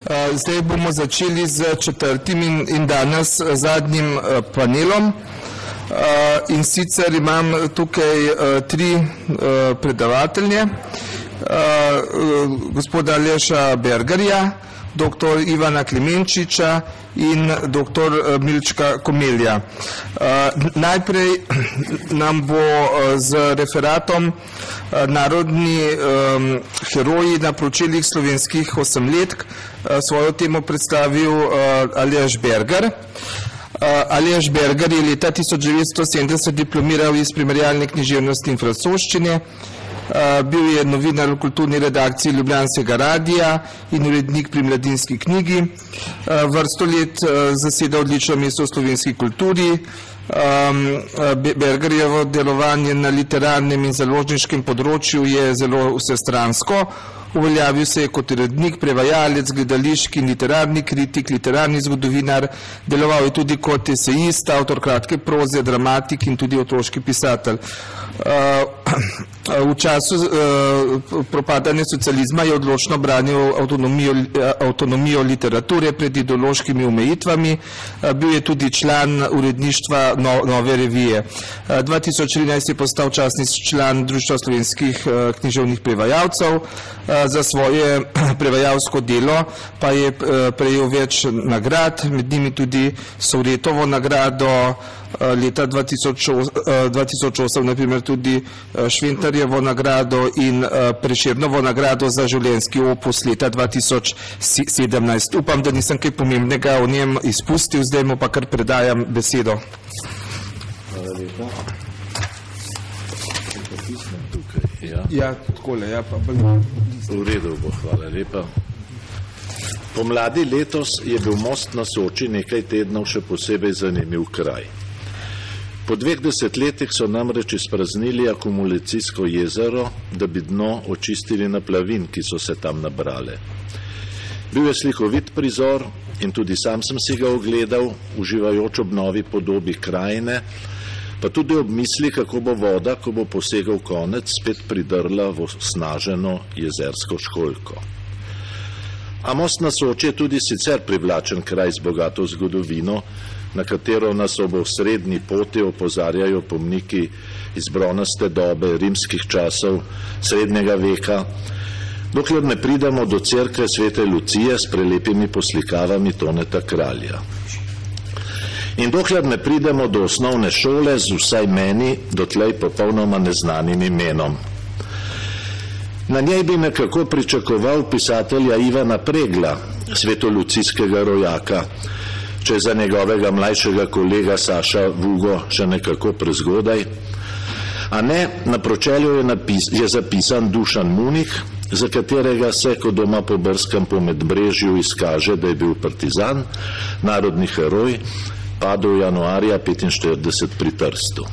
Zdaj bomo začeli z četrtim in danes zadnjim panelom. In sicer imam tukaj tri predavatelje. Gospoda Aleša Bergarja, dr. Ivana Klemenčiča in dr. Milčka Komelja. Najprej nam bo z referatom Narodni heroji na pročeljih slovenskih osemletk svojo temo predstavil Aleš Bergar. Aleš Bergar je leta 1970 diplomiral iz primerjalne književnosti in francoščine. Bil je novinar v kulturni redakciji Ljubljanskega radija in urednik pri Mladinski knjigi. Vrsto let zaseda odlično mesto v slovenski kulturi. Bergarjevo delovanje na literarnem in založniškem področju je zelo vsestransko. Uveljavil se je kot urednik, prevajalec, gledališki in literarni kritik, literarni zgodovinar, deloval je tudi kot esejist, avtor kratke proze, dramatik in tudi otroški pisatelj. V času propadanja socializma je odločno branil avtonomijo literature pred ideološkimi omejitvami. Bil je tudi član uredništva Nove revije. 2013 je postal častni član Društva slovenskih književnih prevajalcev. Za svoje prevajalsko delo pa je prejel več nagrad, med njimi tudi Sovretovo nagrado leta 2008, naprimer tudi Šventarjevo nagrado in Prešernovo nagrado za življenjski opus leta 2017. Upam, da nisem kaj pomembnega o njem izpustil, zdaj mu pa kar predajam besedo. Hvala lepa. Ja, takole, ja, pa v redu bo, hvala lepa. Pomladi letos je bil Most na Soči nekaj tednov še posebej zanimiv kraj. Po 2 desetletjih so namreč izpraznili akumulacijsko jezero, da bi dno očistili naplavin, ki so se tam nabrale. Bil je slikovit prizor in tudi sam sem si ga ogledal, uživajoč ob novi podobi krajine, pa tudi ob misli, kako bo voda, ko bo posegal konec, spet pridrla v osnaženo jezersko školjko. A Most na Soči je tudi sicer privlačen kraj z bogato zgodovino, na katero nas ob osrednji poti opozarjajo pomniki iz bronaste dobe, rimskih časov, srednjega veka, dokler ne pridemo do cerkve Svete Lucije s prelepimi poslikavami Toneta Kralja. In dokler ne pridemo do osnovne šole z vsaj meni dotlej popolnoma neznanim imenom. Na njej bi nekako pričakoval pisatelja Ivana Pregla, svetolucijskega rojaka, če je za njegovega mlajšega kolega Saša Vugo še nekako prezgodaj. A ne, na pročelju je zapisan Dušan Munih, za katerega se, ko doma pobrskam po Medbrežju, izkaže, da je bil partizan, narodni heroj, padel januarja 1945 pri Trstu.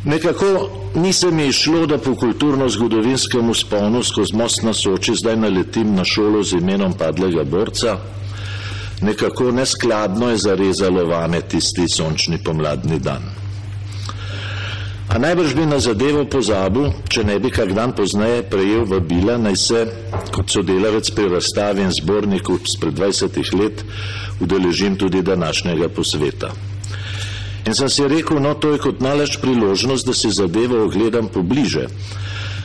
Nekako ni se mi išlo, da po kulturno-zgodovinskem vzponu skozi Most na Soči zdaj naletim na šolo z imenom padlega borca. Nekako neskladno je zarezalo vame tisti sončni pomladni dan. A najbrž bi na zadevo pozabil, če ne bi kak dan pozneje prejel vabila, naj se kot sodelavec pri razstavi in zborniku spred 20 let udeležim tudi današnjega posveta. In sem si rekel, no, to je kot nalašč priložnost, da si zadevo ogledam pobliže.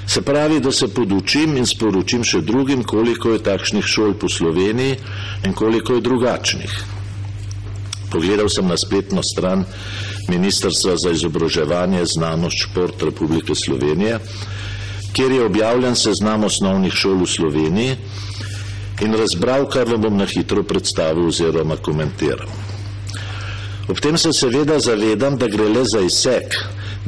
Se pravi, da se podučim in sporočim še drugim, koliko je takšnih šol po Sloveniji in koliko je drugačnih. Pogledal sem na spletno stran Ministrstva za izobraževanje, znanost, šport Republike Slovenije, kjer je objavljen seznam osnovnih šol v Sloveniji in razbral, kar vam bom na hitro predstavil oziroma komentiral. Ob tem se seveda zavedam, da gre le za izsek,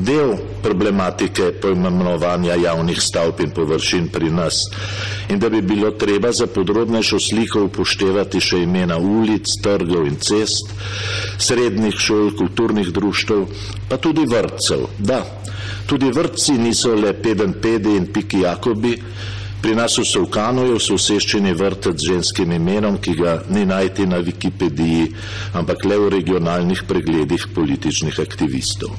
del problematike poimenovanja javnih stavb in površin pri nas in da bi bilo treba za podrobnejšo sliko upoštevati še imena ulic, trgov in cest, srednjih šol, kulturnih društev, pa tudi vrtcev. Da, tudi vrtci niso le Pedenjpedi in Piki Jakobi. Pri nas v Solkanu je v soseščini vrtec z ženskim imenom, ki ga ni najti na Wikipediji, ampak le v regionalnih pregledih političnih aktivistov.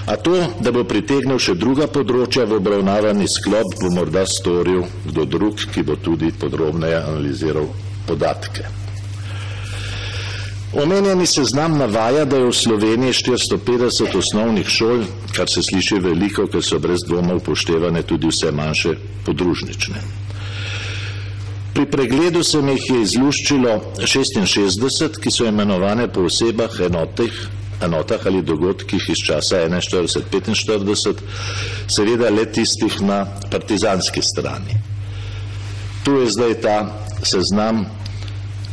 A to, da bo pritegnil še druga področja v obravnavani sklop, bo morda storil kdo drug, ki bo tudi podrobneje analiziral podatke. Omenjeni seznam navaja, da je v Sloveniji 450 osnovnih šol, kar se sliši veliko, ker so brez dvoma upoštevane tudi vse manjše podružnične. Pri pregledu se mi jih je izluščilo 66, ki so imenovane po osebah, enotah ali dogodkih iz časa 41-45, seveda le tistih na partizanski strani. Tu je zdaj ta seznam,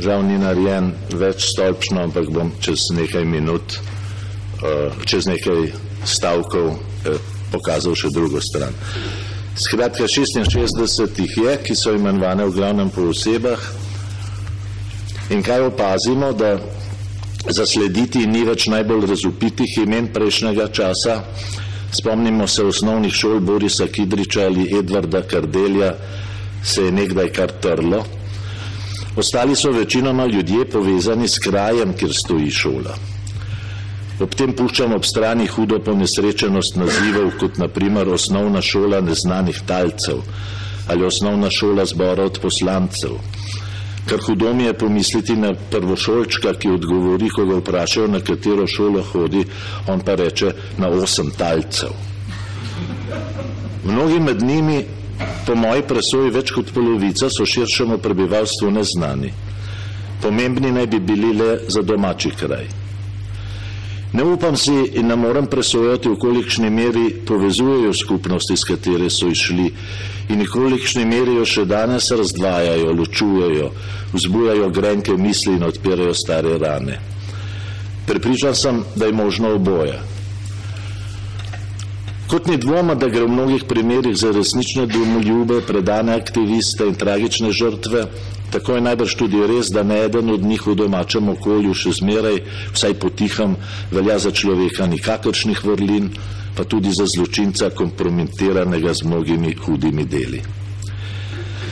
žal ni narejen več stolpčno, ampak bom čez nekaj minut, čez nekaj stavkov pokazal še drugo stran. Skratka, 66 jih je, ki so imenovane v glavnem po osebah, in kaj opazimo, da zaslediti ni več najbolj razvpitih imen prejšnjega časa. Spomnimo se osnovnih šol Borisa Kidriča ali Edvarda Kardelja, se je nekdaj kar trlo. Ostali so večinoma ljudje povezani s krajem, kjer stoji šola. Ob tem puščam ob strani hudo ponesrečenost nazivov, kot naprimer osnovna šola neznanih talcev ali osnovna šola zbora od poslancev. Kar hudo mi je pomisliti na prvošolčka, ki odgovori, ko ga vprašajo, na katero šolo hodi, on pa reče na 8 talcev. Mnogi med njimi, po moji presoji več kot polovica, so širšemu prebivalstvu neznani. Pomembni naj bi bili le za domači kraj. Ne upam si in ne moram presojati, v kolikšni meri povezujejo skupnosti, s katere so išli, in v kolikšni meri jo še danes razdvajajo, ločujejo, vzbujajo grenke misli in odpirajo stare rane. Prepričan sem, da je možno oboje. Kot ni dvoma, da gre v mnogih primerih za resnične domoljube, predane aktiviste in tragične žrtve, tako je najbrž tudi res, da ne eden od njih v domačem okolju še zmeraj, vsaj potiham, velja za človeka nikakršnih vrlin, pa tudi za zločinca kompromitiranega z mnogimi hudimi deli.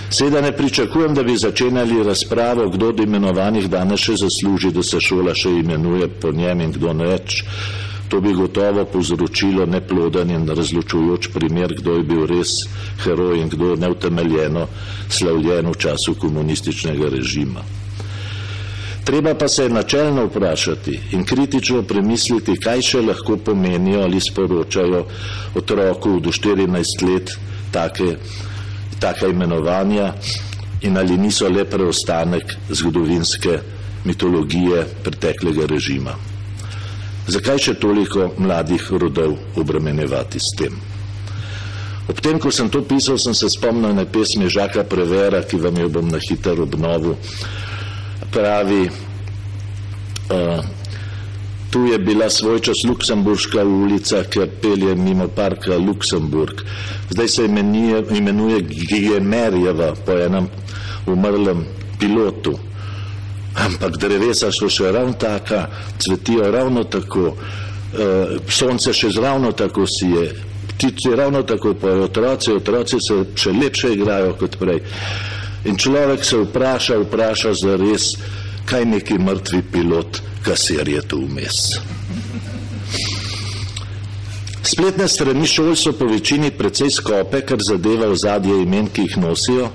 Seveda ne pričakujem, da bi začenjali razpravo, kdo od imenovanih danes še zasluži, da se šola še imenuje po njem in kdo ne več. To bi gotovo povzročilo neploden in razločujoč primer, kdo je bil res heroj in kdo je neutemeljeno slavljen v času komunističnega režima. Treba pa se načelno vprašati in kritično premisliti, kaj še lahko pomenijo ali sporočajo otroku do 14 let taka imenovanja in ali niso le preostanek zgodovinske mitologije preteklega režima. Zakaj še toliko mladih rodov obremenjevati s tem? Ob tem, ko sem to pisal, sem se spomnil na pesmi Žaka Prevera, ki vam jo bom na hiter obnovil. Pravi, tu je bila svoj čas Luksemburška ulica, ker pelje mimo parka Luksemburg. Zdaj se imenuje Gigemerjeva po enem umrlem pilotu. Ampak drevesa so še ravno taka, cvetijo ravno tako, sonce še ravno tako sije, ptice ravno tako pojejo, otroci se še lepše igrajo kot prej. In človek se vpraša zares, kaj neki mrtvi pilot, kasir je tu vmes. Spletne strani šol so po večini precej skope, kar zadeva ozadje imen, ki jih nosijo,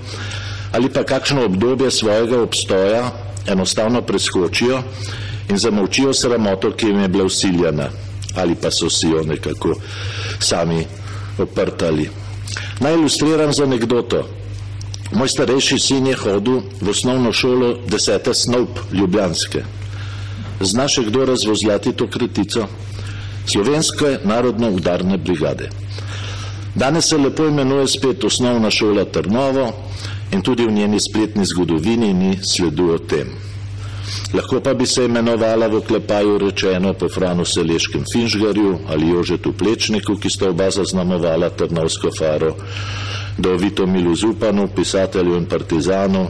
ali pa kakšno obdobje svojega obstoja enostavno preskočijo in zamolčijo sramoto, ki jim je bila vsiljena, ali pa so si jo nekako sami oprtali. Naj ilustriram z anekdoto. Moj starejši sin je hodil v osnovno šolo 10. Snop ljubljanske. Zna še kdo razvozljati to kratico? Slovenske narodno-udarne brigade. Danes se lepo imenuje spet osnovna šola Trnovo in tudi v njeni spletni zgodovini ni sledu o tem. Lahko pa bi se imenovala v oklepaju rečeno po Franu Seleškem Finžgarju ali Jožetu Plečniku, ki sta oba zaznamovala Trnovsko faro, do Vitomilu Zupanu, pisatelju in partizanu,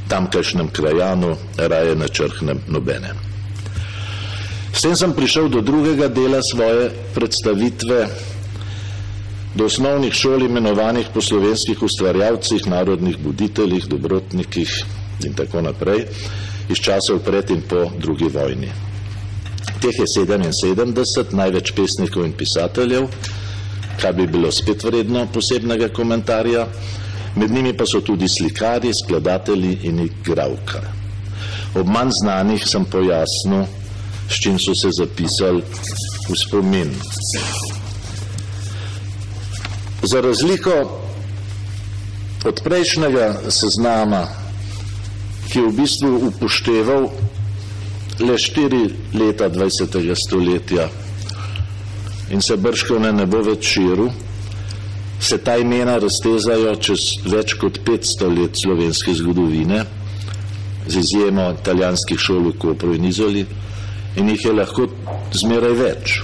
tamkajšnjem krajanu, raje ne črhnem nobene. S tem sem prišel do drugega dela svoje predstavitve, do osnovnih šol imenovanih po slovenskih ustvarjalcih, narodnih buditeljih, dobrotnikih in tako naprej, iz časov pred in po drugi vojni. Teh je 77, največ pesnikov in pisateljev, kar bi bilo spet vredno posebnega komentarja. Med njimi pa so tudi slikarji, skladatelji in igralka. Ob manj znanih sem pojasnil, s čim so se zapisali v spomin. Za razliko od prejšnjega seznama, ki je v bistvu upošteval le 4 leta 20. stoletja in se bržkone ne bo več širil, se ta imena raztezajo čez več kot 500 let slovenske zgodovine, z izjemo italijanskih šol v Kopru in Izoli, in jih je lahko zmeraj več.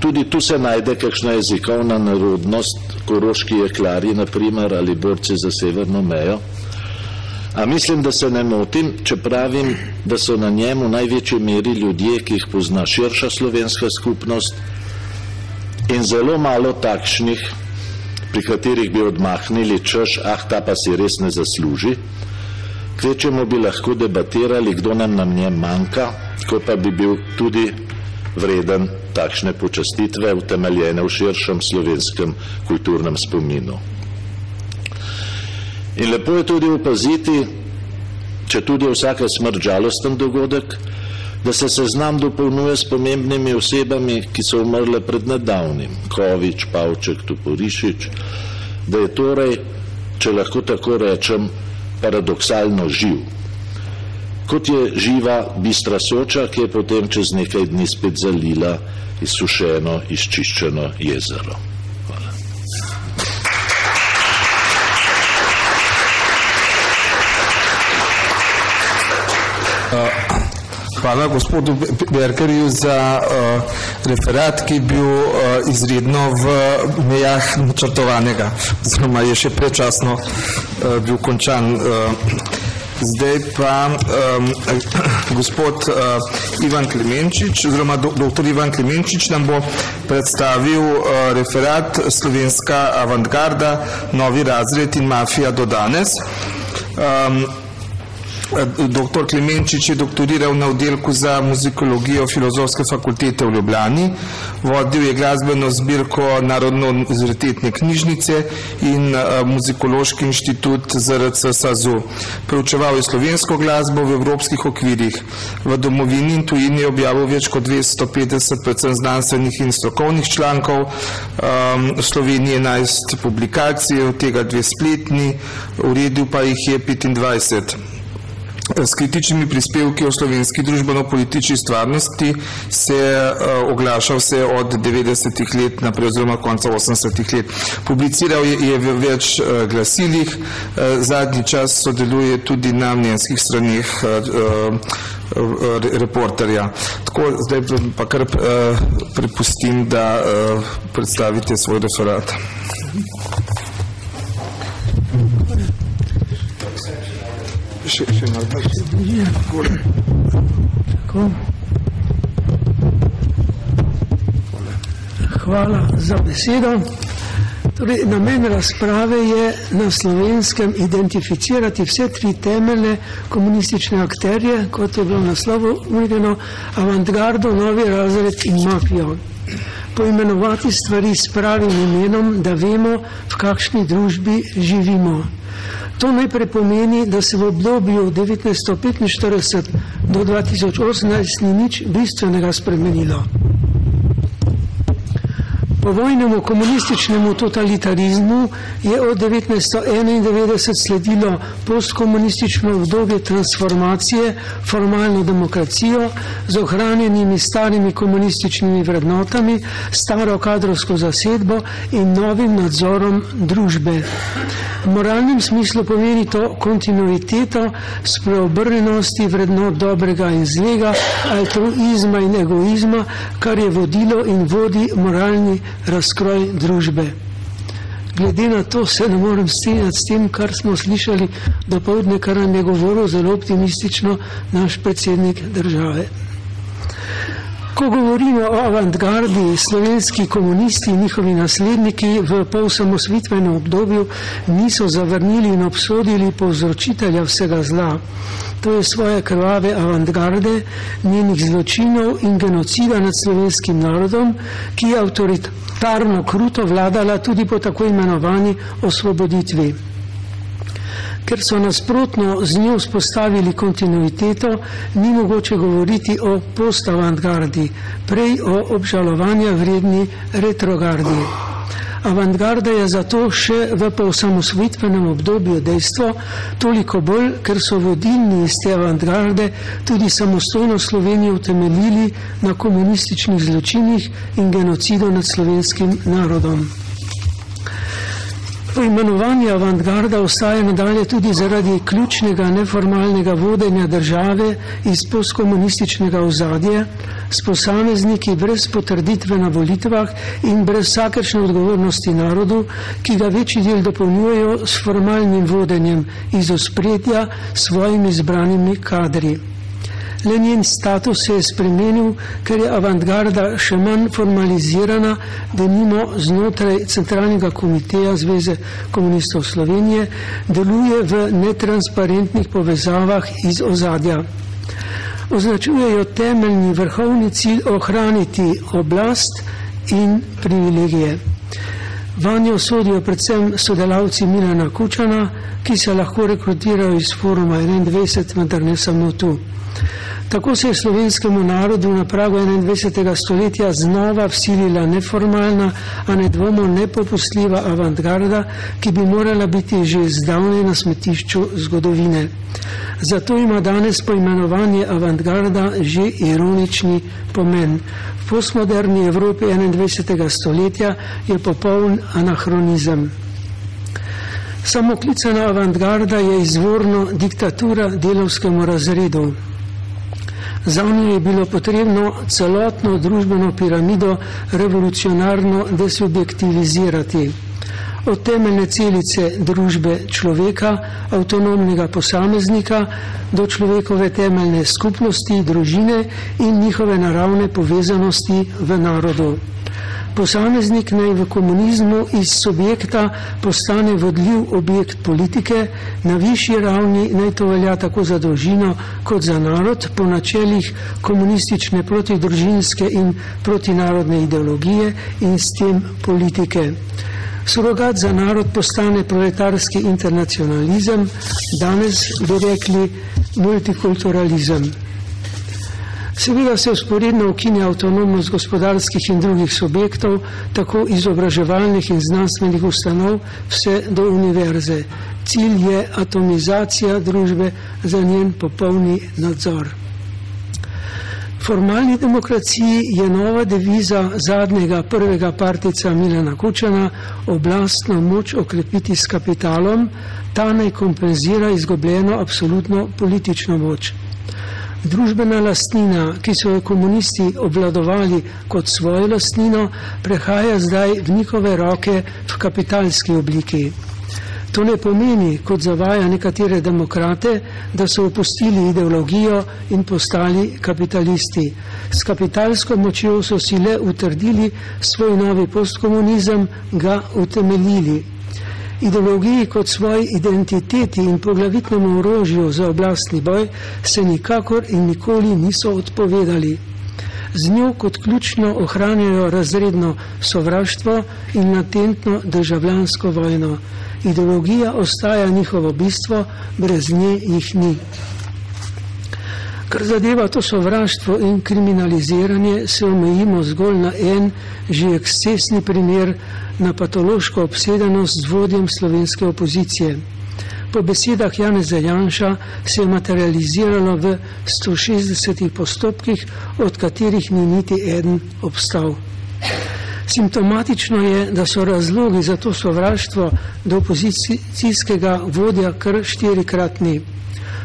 Tudi tu se najde kakšna jezikovna narodnost, koroški jeklarji, naprimer, ali borci za severno mejo. A mislim, da se ne motim, če pravim, da so na njem v največji meri ljudje, ki jih pozna širša slovenska skupnost, in zelo malo takšnih, pri katerih bi odmahnili češ, ta pa si res ne zasluži. Kvečemu bi lahko debatirali, kdo nam na njem manjka, ko pa bi bil tudi vreden takšne počastitve, utemeljene v širšem slovenskem kulturnem spominu. In lepo je tudi opaziti, če tudi je vsaka smrt žalosten dogodek, da se seznam dopolnjuje s pomembnimi osebami, ki so umrle pred nedavnim, Kovič, Pavček, Toporišič, da je torej, če lahko tako rečem, paradoksalno živ. Kot je živa bistra Soča, ki je potem čez nekaj dni spet zalila izsušeno, izčiščeno jezero. Hvala gospodu Bergerju za referat, ki je bil izredno v mejah načrtovanega, oziroma je še predčasno bil končan. Zdaj pa gospod Ivan Klemenčič, oziroma dr. Ivan Klemenčič nam bo predstavil referat Slovenska avantgarda, novi razred in mafija do danes. Dr. Klemenčič je doktoriral na oddelku za muzikologijo Filozofske fakultete v Ljubljani, vodil je glasbeno zbirko Narodno-univerzitetne knjižnice in Muzikološki inštitut ZRC SAZU. Preučeval je slovensko glasbo v evropskih okvirih. V domovini in tujini je objavil več kot 250 predvsem znanstvenih in strokovnih člankov, v Sloveniji 11 publikacij, od tega 2 spletni, uredil pa jih je 25. S kritičnimi prispevki o slovenski družbeno-politični stvarnosti se oglašal se od 90-ih let naprej, oziroma konca 80-ih let. Publiciral je v več glasilih, zadnji čas sodeluje tudi na mnenjskih straneh reporterja. Tako, zdaj pa kar prepustim, da predstavite svoj referat. Hvala za besedo. Torej, namen razprave je na Slovenskem identificirati vse 3 temeljne komunistične akterje, kot je bilo v naslovu omenjeno, avantgardo, novi razred in mafijo. Poimenovati stvari s pravim imenom, da vemo, v kakšni družbi živimo. To najprej pomeni, da se v obdobju 1945 do 2018 ni nič bistvenega spremenilo. Povojnemu komunističnemu totalitarizmu je od 1991 sledilo postkomunistično obdobje transformacije, formalno demokracijo z ohranjenimi starimi komunističnimi vrednotami, staro kadrovsko zasedbo in novim nadzorom družbe. V moralnem smislu pomeni to kontinuiteto spreobrnenosti vrednot dobrega in zlega, altruizma in egoizma, kar je vodilo in vodi moralni razkroj družbe. Glede na to se ne morem strinjati s tem, kar smo slišali dopoldne, kar nam je govoril zelo optimistično naš predsednik države. Ko govorimo o avantgardi, slovenski komunisti in njihovi nasledniki v polosamosvojitvenem obdobju niso zavrnili in obsodili povzročitelja vsega zla. to je svoje krvave avantgarde, njenih zločinov in genocida nad slovenskim narodom, ki je avtoritarno kruto vladala tudi po tako imenovani osvoboditvi. Ker so nasprotno z njo vzpostavili kontinuiteto, ni mogoče govoriti o postavantgardi, prej o obžalovanja vredni retrogardi. Avantgarda je zato še v poosamosvojitvenem obdobju dejstvo, toliko bolj, ker so vodilni iz te avantgarde tudi samostojno Slovenijo utemeljili na komunističnih zločinih in genocidu nad slovenskim narodom. Poimenovanje avantgarda ostaja nadalje tudi zaradi ključnega neformalnega vodenja države iz postkomunističnega ozadja, s posamezniki brez potrditve na volitvah in brez vsakršne odgovornosti narodu, ki ga večji del dopolnjujejo s formalnim vodenjem iz ospredja svojimi izbranimi kadri. Le njen status se je spremenil, ker je avantgarda še manj formalizirana, denimo znotraj Centralnega komiteja Zveze komunistov Slovenije, deluje v netransparentnih povezavah iz ozadja. Označujejo temeljni vrhovni cilj ohraniti oblast in privilegije. Vanjo sodijo predvsem sodelavci Milana Kučana, ki se lahko rekrutirajo iz Foruma 21, vendar ne samo tu. Tako se je slovenskemu narodu na pragu 21. stoletja znova vsilila neformalna, a nedvomno nepopustljiva avantgarda, ki bi morala biti že zdavnaj na smetišču zgodovine. Zato ima danes poimenovanje avantgarda že ironični pomen. V postmoderni Evropi 21. stoletja je popoln anahronizem. Samoklicana avantgarda je izvorno diktatura delavskemu razredu. Zanjo je bilo potrebno celotno družbeno piramido revolucionarno desubjektivizirati. Od temeljne celice družbe človeka, avtonomnega posameznika, do človekove temeljne skupnosti, družine in njihove naravne povezanosti v narodu. Posameznik naj v komunizmu iz subjekta postane vodljiv objekt politike, na višji ravni naj to velja tako za družino kot za narod po načelih komunistične protidružinske in protinarodne ideologije in s tem politike. Surogat za narod postane proletarski internacionalizem, danes bi rekli multikulturalizem. Seveda se vzporedno ukinja avtonomnost gospodarskih in drugih subjektov, tako izobraževalnih in znanstvenih ustanov, vse do univerze. Cilj je atomizacija družbe, za njen popolni nadzor. Formalni demokraciji je nova deviza zadnjega prvega partijca Milana Kučana oblastno moč okrepiti s kapitalom, ta naj kompenzira izgubljeno absolutno politično moč. Družbena lastnina, ki so jo komunisti obvladovali kot svojo lastnino, prehaja zdaj v njihove roke v kapitalski obliki. To ne pomeni, kot zavaja nekatere demokrate, da so opustili ideologijo in postali kapitalisti. S kapitalsko močjo so si le utrdili svoj novi postkomunizem, ga utemeljili. Ideologiji kot svoji identiteti in poglavitnemu orožju za oblastni boj se nikakor in nikoli niso odpovedali. Z njo kot ključno ohranjajo razredno sovraštvo in latentno državljansko vojno. Ideologija ostaja njihovo bistvo, brez nje jih ni. Kar zadeva to sovraštvo in kriminaliziranje, se omejimo zgolj na en, že ekscesni primer, na patološko obsedenost z vodjem slovenske opozicije. Po besedah Janeza Janša se je materializiralo v 160 postopkih, od katerih ni niti eden obstal. Simptomatično je, da so razlogi za to sovraštvo do opozicijskega vodja kar štirikratni.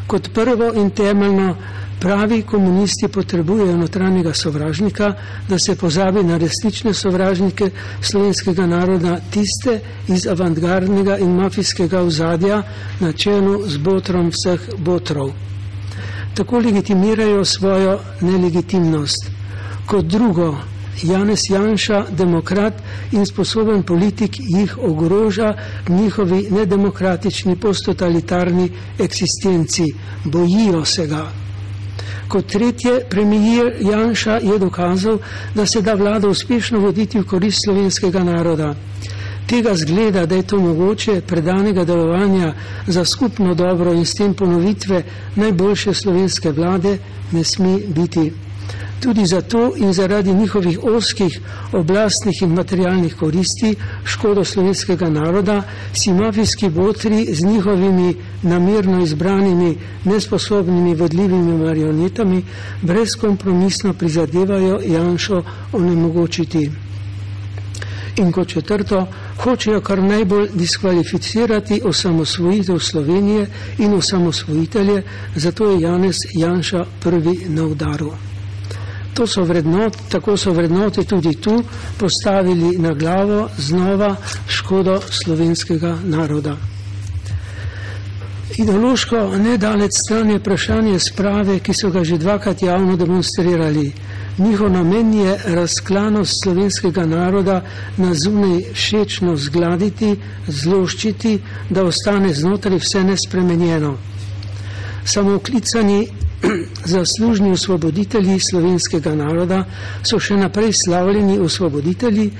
Kot prvo in temeljno, pravi komunisti potrebujejo notranjega sovražnika, da se pozabi na resnične sovražnike slovenskega naroda, tiste iz avantgardnega in mafijskega ozadja na čelu z botrom vseh botrov. Tako legitimirajo svojo nelegitimnost. Kot drugo, Janez Janša, demokrat in sposoben politik, jih ogroža njihovi nedemokratični posttotalitarni eksistenci. Bojijo se ga. Kot tretje, premijer Janša je dokazal, da se da vlada uspešno voditi v korist slovenskega naroda. Tega zgleda, da je to mogoče, predanega delovanja za skupno dobro in s tem ponovitve najboljše slovenske vlade, ne sme biti. Tudi zato in zaradi njihovih ozkih oblastnih in materialnih koristi škodo slovenskega naroda si mafijski botri z njihovimi namerno izbranimi, nesposobnimi, vodljivimi marionetami brezkompromisno prizadevajo Janšo onemogočiti. In kot četrto, hočejo kar najbolj diskvalificirati osamosvojitev Slovenije in osamosvojitelje, zato je Janez Janša prvi na udaru. Tako so vrednote tudi tu postavili na glavo znova škodo slovenskega naroda. Ideološko nedaleč stran je vprašanje sprave, ki so ga že dvakrat javno demonstrirali. Njihov namen je razklanost slovenskega naroda na zunaj všečno zgladiti, zloščiti, da ostane znotraj vse nespremenjeno. Samooklicani zaslužni osvoboditelji slovenskega naroda so še naprej slavljeni osvoboditelji,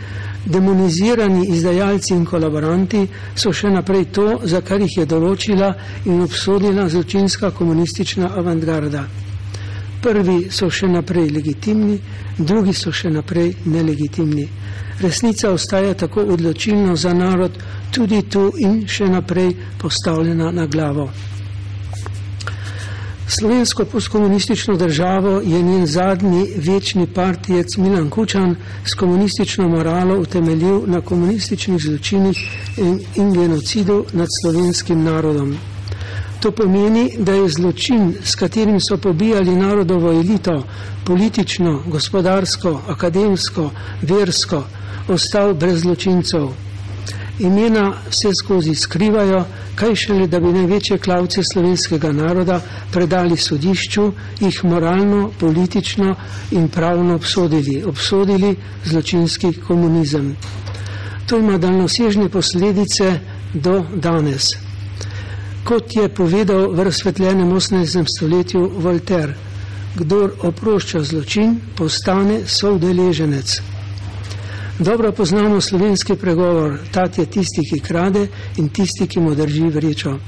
demonizirani izdajalci in kolaboranti so še naprej to, za kar jih je določila in obsodila zločinska komunistična avantgarda. Prvi so še naprej legitimni, drugi so še naprej nelegitimni. Resnica ostaja tako odločilno za narod tudi tu in še naprej postavljena na glavo. Slovensko postkomunistično državo je njen zadnji večni partijec Milan Kučan s komunistično moralo utemeljil na komunističnih zločinih in genocidu nad slovenskim narodom. To pomeni, da je zločin, s katerim so pobijali narodovo elito, politično, gospodarsko, akademsko, versko, ostal brez zločincev. Imena vse skozi skrivajo, kaj šele, da bi največje klavce slovenskega naroda predali sodišču, jih moralno, politično in pravno obsodili zločinski komunizem. To ima daljnosežne posledice do danes. Kot je povedal v razsvetljenem 18. stoletju Voltaire, kdor oprošča zločin, postane soudeleženec. Dobro poznamo slovenski pregovor, tat je tisti, ki krade in tisti, ki mu drži vrečo.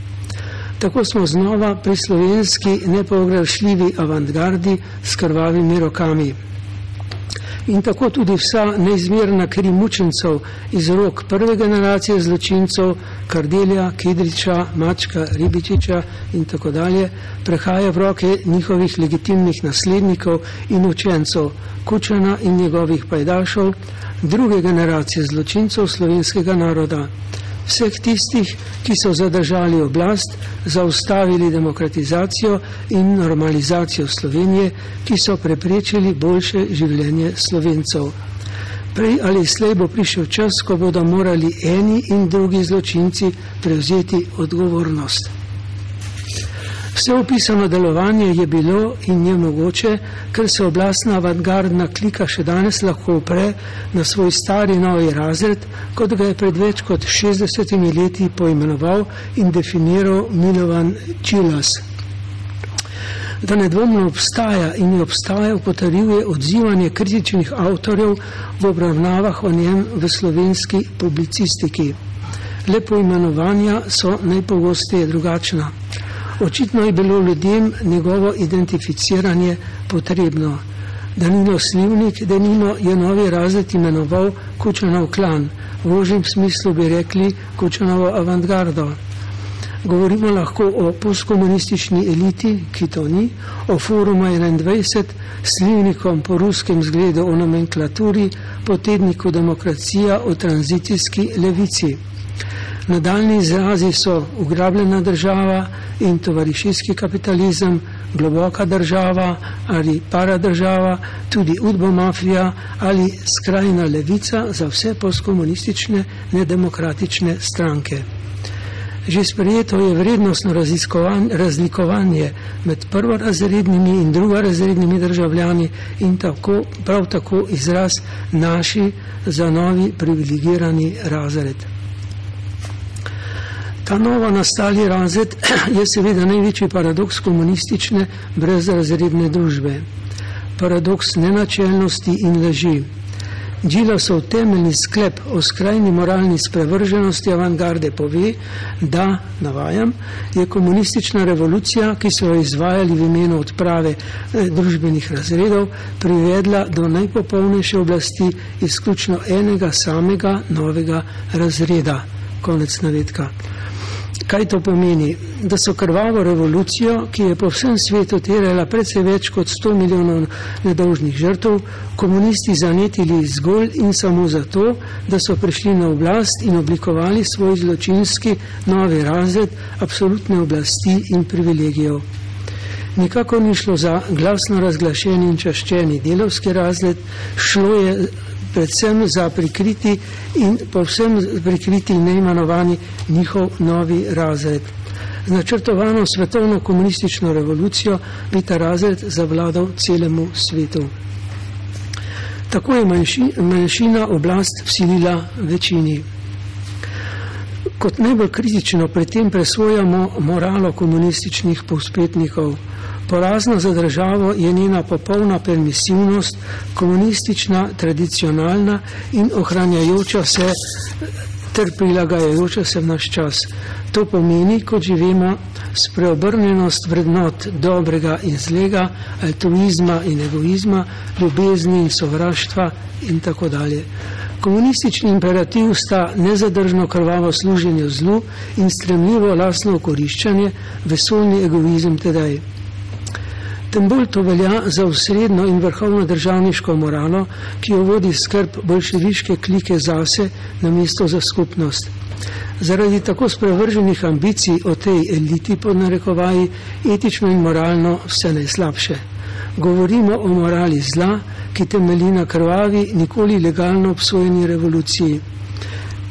Tako smo znova pri slovenski nepogrešljivi avantgardi s krvavimi rokami. In tako tudi vsa neizmerna kri mučencev iz rok prve generacije zločincev, Kardelja, Kidriča, Mačka, Ribičiča in tako dalje, prehaja v roke njihovih legitimnih naslednikov in učencev, Kučana in njegovih pajdašov, druge generacije zločincev slovenskega naroda. Vseh tistih, ki so zadržali oblast, zaustavili demokratizacijo in normalizacijo Slovenije, ki so preprečili boljše življenje Slovencev. Prej ali slej bo prišel čas, ko bodo morali eni in drugi zločinci prevzeti odgovornost. Vse opisano delovanje je bilo in je mogoče, ker se oblastna avantgardna klika še danes lahko upre na svoj stari novi razred, kot ga je pred več kot 60 leti poimenoval in definiral Milovan Čilas. Da nedvomno obstaja in je obstajal, potrjuje odzivanje kritičnih avtorjev v obravnavah o njem v slovenski publicistiki. Le poimenovanja so najpogosteje drugačna. Očitno je bilo ljudem njegovo identificiranje potrebno. Danilo Slivnik, denimo, je novi razred imenoval Kučanov klan, v ožjem smislu bi rekli Kučanovo avantgardo. Govorimo lahko o postkomunistični eliti, ki to ni, o forumu 21, Slivnikom po ruskem zgledu o nomenklaturi, po tedniku Demokracija o tranzicijski levici. Nadaljni izrazi so ugrabljena država in tovarišijski kapitalizem, globoka država ali paradržava, tudi udbomafija ali skrajna levica za vse postkomunistične nedemokratične stranke. Že sprejeto je vrednostno razlikovanje med prvorazrednimi in drugorazrednimi državljani in prav tako izraz naši za novi privilegirani razred. Ta novo nastali razred je seveda največji paradoks komunistične brezrazredne družbe. Paradoks nenačelnosti in laži. Gillasov temeljni sklep o skrajni moralni sprevrženosti avantgarde pove, da, navajam, je komunistična revolucija, ki so jo izvajali v imenu odprave družbenih razredov, privedla do najpopolnejše oblasti izključno enega samega novega razreda. Konec navedka. Kaj to pomeni? Da so krvavo revolucijo, ki je po vsem svetu terjala precej več kot 100 milijonov nedolžnih žrtev, komunisti zanetili zgolj in samo zato, da so prišli na oblast in oblikovali svoj zločinski novi razred absolutne oblasti in privilegijev. Nikakor ni šlo za glasno razglašeni in čaščeni delavski razred, šlo je predvsem za prikriti in povsem prikriti in neimenovani njihov novi razred. Z načrtovano svetovno komunistično revolucijo bi ta razred zavladal celemu svetu. Tako je manjšina oblast vsilila večini. Kot najbolj kritično pri tem presojamo moralo komunističnih povzpetnikov. Porazna za državo je njena popolna permisivnost, komunistična, tradicionalna in ohranjajoča se ter prilagajajoča se v naš čas. To pomeni, kot že vemo, spreobrnjenost vrednot dobrega in zlega, altruizma in egoizma, ljubezni in sovraštva in tako dalje. Komunistični imperativ sta nezadržno krvavo služenje zlu in stremljivo lastno okoriščanje, vesoljni egoizem tedaj. Tem bolj to velja za osrednjo in vrhovno državniško moralo, ki jo vodi skrb boljševiške klike zase namesto za skupnost. Zaradi tako sprevrženih ambicij o tej eliti pod narekovaji etično in moralno vse najslabše. Govorimo o morali zla, ki temelji na krvavi, nikoli legalno obsojeni revoluciji.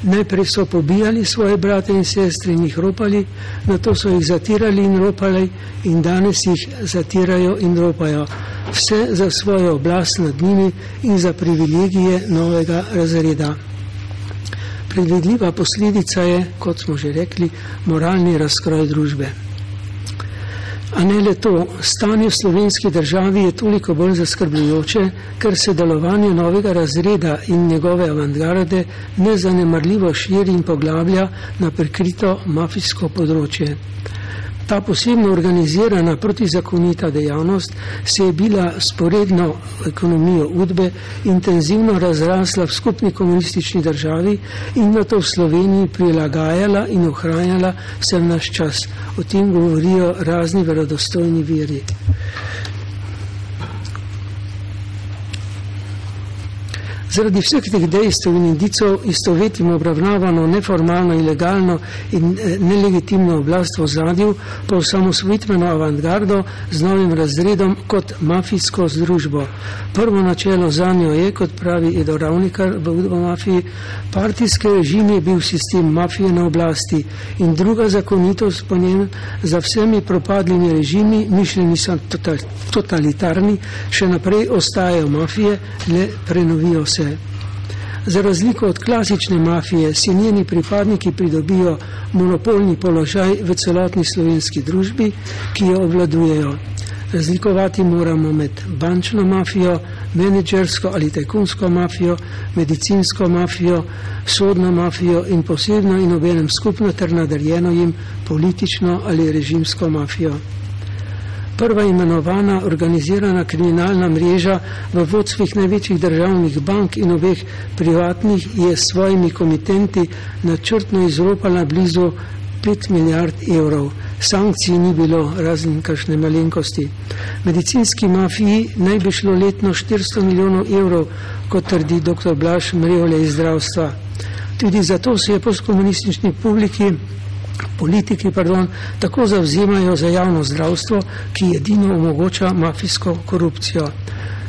Najprej so pobijali svoje brate in sestre in jih ropali, nato so jih zatirali in ropali in danes jih zatirajo in ropajo. Vse za svojo oblast nad njimi in za privilegije novega razreda. Predvidljiva posledica je, kot smo že rekli, moralni razkroj družbe. A ne le to, stanje v slovenski državi je toliko bolj zaskrbljujoče, ker se delovanje novega razreda in njegove avantgarde nezanemarljivo širi in poglablja na prikrito mafijsko področje. Ta posebno organizirana protizakonita dejavnost se je bila sporedno ekonomijo Udbe intenzivno razrasla v skupni komunistični državi in nato v Sloveniji prilagajala in ohranjala vse v naš čas. O tem govorijo razni verodostojni viri. Zaradi vseh teh dejstev in indicov istovetimo obravnavano neformalno, ilegalno in nelegitimno oblast v ozadju po osamosvojitveno avantgardo z novim razredom kot mafijsko združbo. Prvo načelo zanjo je, kot pravi Edo Ravnikar v Udbomafiji, partijski režim je bil sistem mafije na oblasti in druga zakonitost po njem za vsemi propadlimi režimi, mišljeni so totalitarni, še naprej ostajajo mafije, le prenovijo se. Za razliko od klasične mafije si njeni pripadniki pridobijo monopolni položaj v celotni slovenski družbi, ki jo obvladujejo. Razlikovati moramo med bančno mafijo, menedžersko ali tajkunsko mafijo, medicinsko mafijo, sodno mafijo in posebno in obenem skupno ter nadarjeno jim politično ali režimsko mafijo. Prva imenovana organizirana kriminalna mreža v vodstvih največjih državnih bank in obeh privatnih je s svojimi komitenti načrtno izropala blizu 5 milijard evrov. Sankcij ni bilo, razen kakšne malenkosti. Medicinski mafiji naj bi šlo letno 400 milijonov evrov, kot trdi dr. Blaž Mrevle iz zdravstva. Tudi zato se je postkomunistični politiki tako zavzemajo za javno zdravstvo, ki edino omogoča mafijsko korupcijo.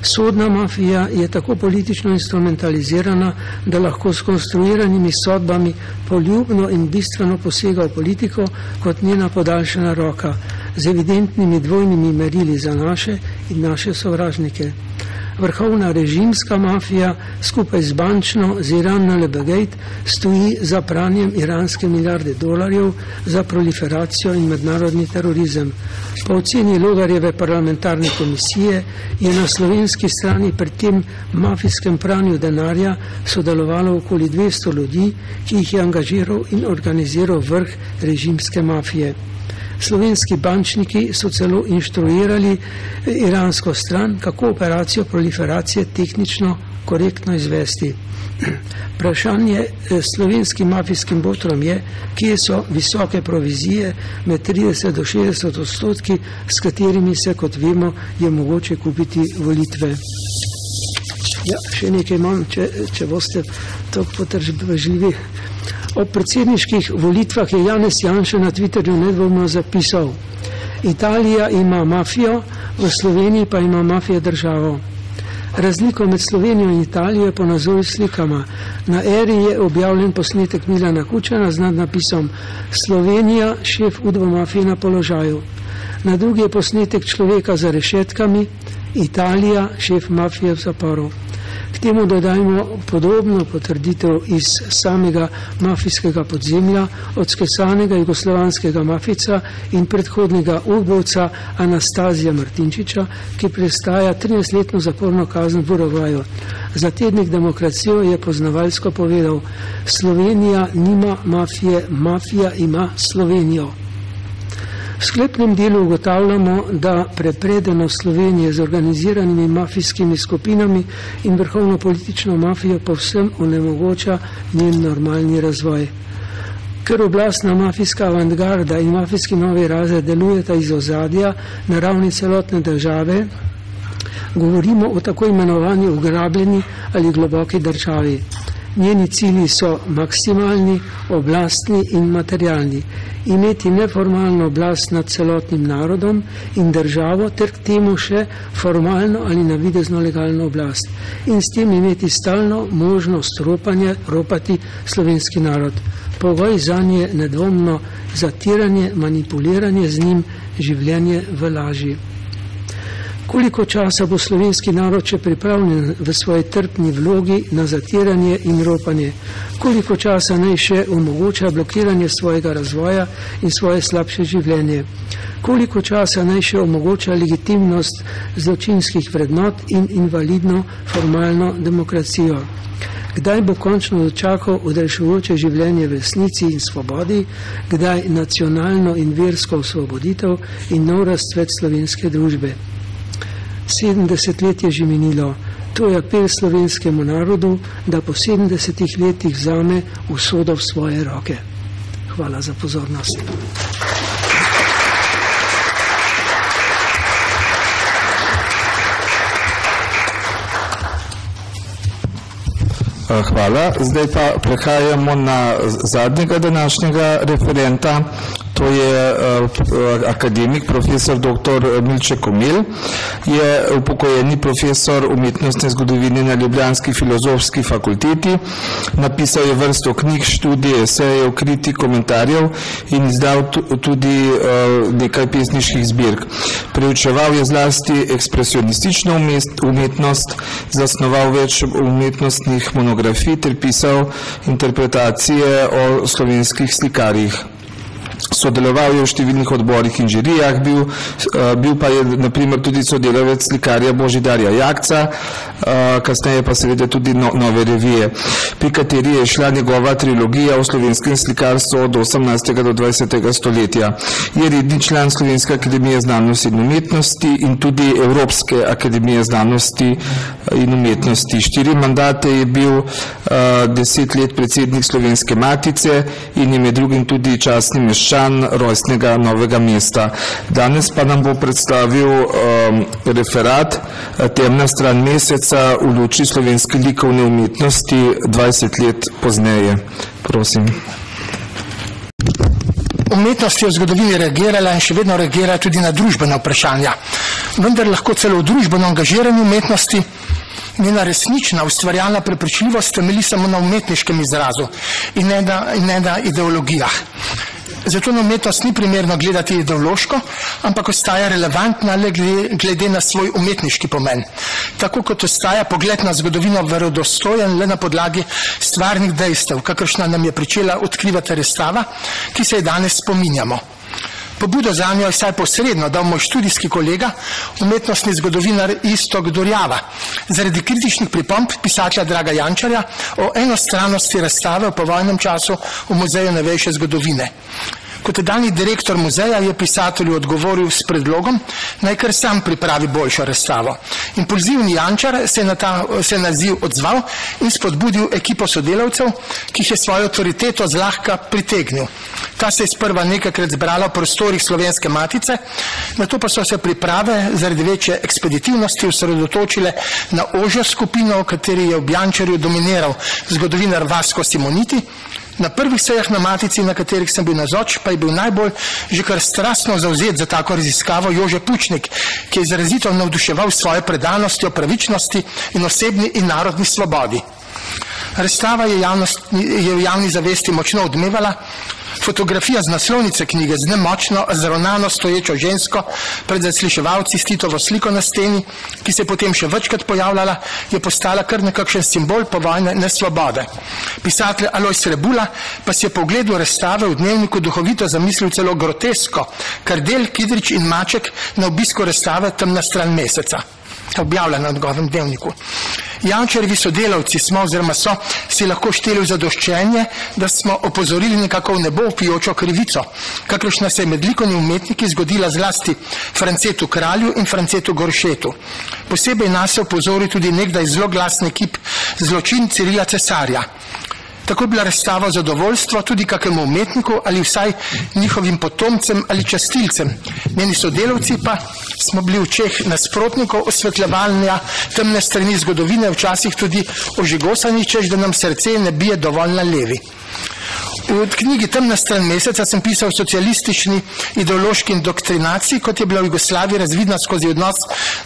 Sodna mafija je tako politično instrumentalizirana, da lahko s konstruiranimi sodbami poljubno in bistveno posega v politiko kot njena podaljšana roka, z evidentnimi dvojnimi merili za naše in naše sovražnike. Vrhovna režimska mafija skupaj z bančno, z Iran na Lebegate, stoji za pranjem iranske milijarde dolarjev za proliferacijo in mednarodni terorizem. Po oceni Logarjeve parlamentarne komisije je na slovenski strani pri tem mafijskem pranju denarja sodelovalo okoli 200 ljudi, ki jih je angažiral in organiziral vrh režimske mafije. Slovenski bančniki so celo inštruirali iransko stran, kako operacijo proliferacije tehnično korektno izvesti. Vprašanje slovenskim mafijskim botrom je, kje so visoke provizije med 30 do 60%, s katerimi se, kot vemo, je mogoče kupiti volitve. Ja, še nekaj imam, če boste tako potržljivi. Ob predsedniških volitvah je Janez Janša na Twitterju nedvomno zapisal: Italija ima mafijo, v Sloveniji pa ima mafija državo. Razliko med Slovenijo in Italijo je ponazoril slikama. Na Eri je objavljen posnetek Milana Kučana z nadnapisom Slovenija, šef Udbo mafije na položaju. Na drugi je posnetek človeka za rešetkami, Italija, šef mafije v zaporu. K temu dodajmo podobno potrditev iz samega mafijskega podzemlja, od skesanega jugoslovanskega mafica in predhodnega udbovca Anastazija Martinčiča, ki prestaja 13-letno zaporno kazen v Urugvaju. Za tednik Demokracijo je poznavalsko povedal: Slovenija nima mafije, mafija ima Slovenijo. V sklepnem delu ugotavljamo, da prepredenost Slovenije z organiziranimi mafijskimi skupinami in vrhovno politično mafijo povsem onemogoča njen normalni razvoj. Ker oblastna mafijska avantgarda in mafijski novi razred delujeta iz ozadja na ravni celotne države, govorimo o tako imenovani ugrabljeni ali globoki državi. Njeni cilji so maksimalni, oblastni in materialni. Imeti neformalno oblast nad celotnim narodom in državo ter k temu še formalno ali navidezno legalno oblast. In s tem imeti stalno možnost ropati slovenski narod. Pogoj zanje je nedvomno zatiranje, manipuliranje z njim, življenje v laži. Koliko časa bo slovenski narod še pripravljen v svoji trpni vlogi na zatiranje in ropanje? Koliko časa naj še omogoča blokiranje svojega razvoja in svoje slabše življenje? Koliko časa naj še omogoča legitimnost zločinskih vrednot in invalidno formalno demokracijo? Kdaj bo končno dočakal odrešujoče življenje v resnici in svobodi, kdaj nacionalno in versko osvoboditev in nov razcvet slovenske družbe? 70 let je že minilo. To je apel slovenskemu narodu, da po 70 letih vzame usodo v svoje roke. Hvala za pozornost. Hvala. Zdaj pa prehajamo na zadnjega današnjega referenta. To je akademik, profesor dr. Milče Komelj, je upokojeni profesor umetnostne zgodovine na ljubljanski filozofski fakulteti. Napisal je vrsto knjig, študij, esejev, kritik, komentarjev in izdal tudi nekaj pesniških zbirk. Preučeval je zlasti ekspresionistično umetnost, zasnoval več umetnostnih monografij ter pisal interpretacije o slovenskih slikarjih. Sodeloval je v številnih odborih in žirijah, bil pa je naprimer tudi sodelavec slikarja Božidarja Jakca, kasneje pa seveda tudi Nove revije, pri kateri je šla njegova trilogija o slovenskem slikarstvu od 18. do 20. stoletja. Je redni član Slovenske akademije znanosti in umetnosti in tudi Evropske akademije znanosti in umetnosti. 4 mandate je bil 10 let predsednik Slovenske matice in je med drugim tudi častni meščan rojstnega Novega mesta. Danes pa nam bo predstavil referat Temna stran meseca v luči slovenske likovne umetnosti 20 let pozneje. Prosim. Umetnost je v zgodovini reagirala in še vedno reagira tudi na družbena vprašanja. Vendar lahko celo v družbeno angažiranju umetnosti njena resnična ustvarjalna prepričljivost temelji samo na umetniškem izrazu in ne na ideologijah. Zato na umetnost ni primerno gledati ideološko, ampak ostaja relevantna le glede na svoj umetniški pomen. Tako kot ostaja pogled na zgodovino verodostojen le na podlagi stvarnih dejstev, kakršna nam je pričela odkrivati razstava, ki se je danes spominjamo. Pobudo za njo je vsaj posredno dal moj študijski kolega, umetnostni zgodovinar Iztok Dorjava, zaradi kritičnih pripomb pisatelja Draga Jančarja o enostranosti razstave v povojnem času v Muzeju novejše zgodovine. Kot tedanji direktor muzeja je pisatelju odgovoril s predlogom, naj kar sam pripravi boljšo razstavo. Impulzivni Jančar se je na izziv odzval in spodbudil ekipo sodelavcev, ki jih je svojo avtoriteto zlahka pritegnil. Ta se je sprva nekajkrat zbrala v prostorih Slovenske matice, nato pa so se priprave zaradi večje ekspeditivnosti osredotočile na ožjo skupino, v kateri je ob Jančarju dominiral zgodovinar Vasko Simoniti. Na prvih sejah na matici, na katerih sem bil navzoč, pa je bil najbolj že kar strastno zavzet za tako raziskavo Jože Pučnik, ki je izrazito navduševal svojo predanostjo, pravičnosti in osebni in narodni svobodi. Razstava je v javni zavesti močno odmevala. Fotografija z naslovnice knjige z nemočno, zravnano stoječo žensko pred zasliševalci s Titovo sliko na steni, ki se je potem še večkrat pojavljala, je postala kar nekakšen simbol povojne nesvobode. Pisatelj Alojz Rebula pa si je po ogledu razstave v dnevniku duhovito zamislil celo grotesko, Kardel, Kidrič in Maček na obisku razstave Temna stran meseca, objavljena na njegovem dnevniku. Jančarjevi sodelavci smo oziroma so si lahko šteli v zadoščenje, da smo opozorili nekako v nebo vpijočo krivico, kakršna se je med likovnimi umetniki zgodila zlasti Francetu Kralju in Francetu Goršetu. Posebej nas je opozoril tudi nekdaj zloglasni kip Zločin Cirila Cesarja. Tako je bila razstava zadovoljstvo tudi kakemu umetniku ali vsaj njihovim potomcem ali častilcem. Njeni sodelavci pa smo bili v očeh nasprotnikov osvetljevanja temne strani zgodovine, včasih tudi ožigosani, češ da nam srce ne bije dovolj na levi. V knjigi Temna stran meseca sem pisal o socialistični ideološki indoktrinaciji, kot je bila v Jugoslaviji razvidna skozi odnos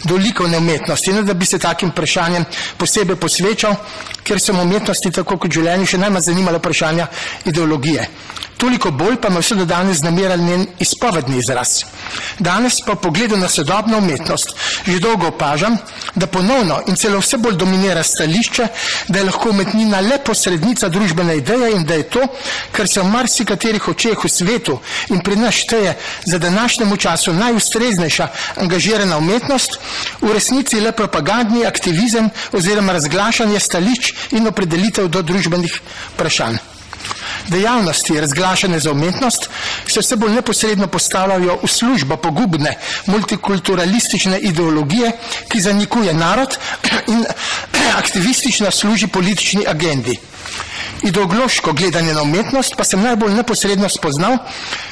do likovne umetnosti. Ne da bi se takim vprašanjem posebej posvečal, ker sem umetnosti tako kot življenju še najmanj zanimala vprašanja ideologije. Toliko bolj pa me vse do danes znamira njen izpovedni izraz. Danes pa v pogledu na sodobno umetnost že dolgo opažam, da ponovno in celo vse bolj dominira stališče, da je lahko umetnina le posrednica družbene ideje in da je to, kar se v marsikaterih očeh v svetu in pri nas šteje za današnjemu času najustreznejša angažirana umetnost, v resnici le propagandni aktivizem oziroma razglašanje stališč in opredelitev do družbenih vprašanj. Dejavnosti razglašene za umetnost se vse bolj neposredno postavljajo v službo pogubne multikulturalistične ideologije, ki zanikuje narod in aktivistično služi politični agendi. Ideološko gledanje na umetnost pa sem najbolj neposredno spoznal,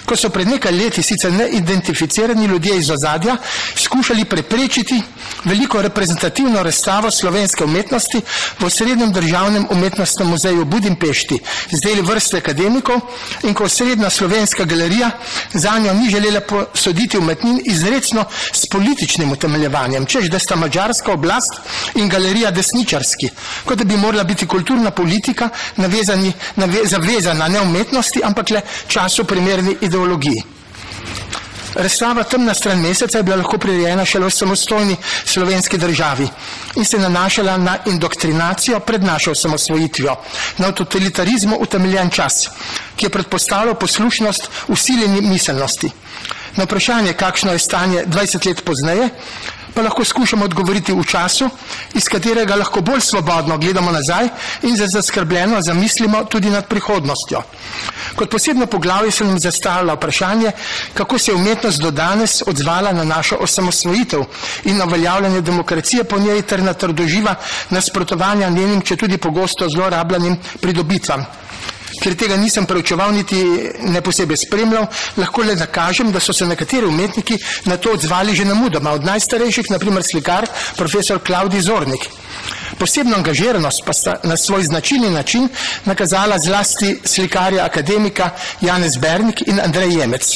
ko so pred nekaj leti sicer neidentificirani ljudje iz ozadja skušali preprečiti veliko reprezentativno razstavo slovenske umetnosti v Osrednjem državnem umetnostnem muzeju v Budimpešti z deli vrste akademikov in ko Osrednja slovenska galerija zanjo ni želela posoditi umetnin izrecno s političnim utemeljevanjem, češ da sta madžarska oblast in galerija desničarski, kot da bi morala biti kulturna politika zavezana ne umetnosti, ampak le času primerni ideologiji. Razstava Temna stran meseca je bila lahko prirejena šele v samostojni slovenski državi in se nanašala na indoktrinacijo pred našo osamosvojitvijo, na totalitarizmu utemeljen čas, ki je predpostavljal poslušnost vsiljeni miselnosti. Na vprašanje, kakšno je stanje 20 let pozneje, pa lahko skušamo odgovoriti v času, iz katerega lahko bolj svobodno gledamo nazaj in zaskrbljeno zamislimo tudi nad prihodnostjo. Kot posebno poglavje se nam zastavlja vprašanje, kako se je umetnost do danes odzvala na našo osamosvojitev in na uveljavljanje demokracije po njej ter na trdoživa nasprotovanja njenim, če tudi pogosto zlorabljenim pridobitvam. Ker tega nisem preučeval niti ne posebej spremljal, lahko le nakažem, da so se nekateri umetniki na to odzvali že namudoma. Od najstarejših, na primer slikar, profesor Klavdij Zornik. Posebno angažiranost pa sta na svoj značilni način nakazala zlasti slikarja akademika Janez Bernik in Andrej Jemec.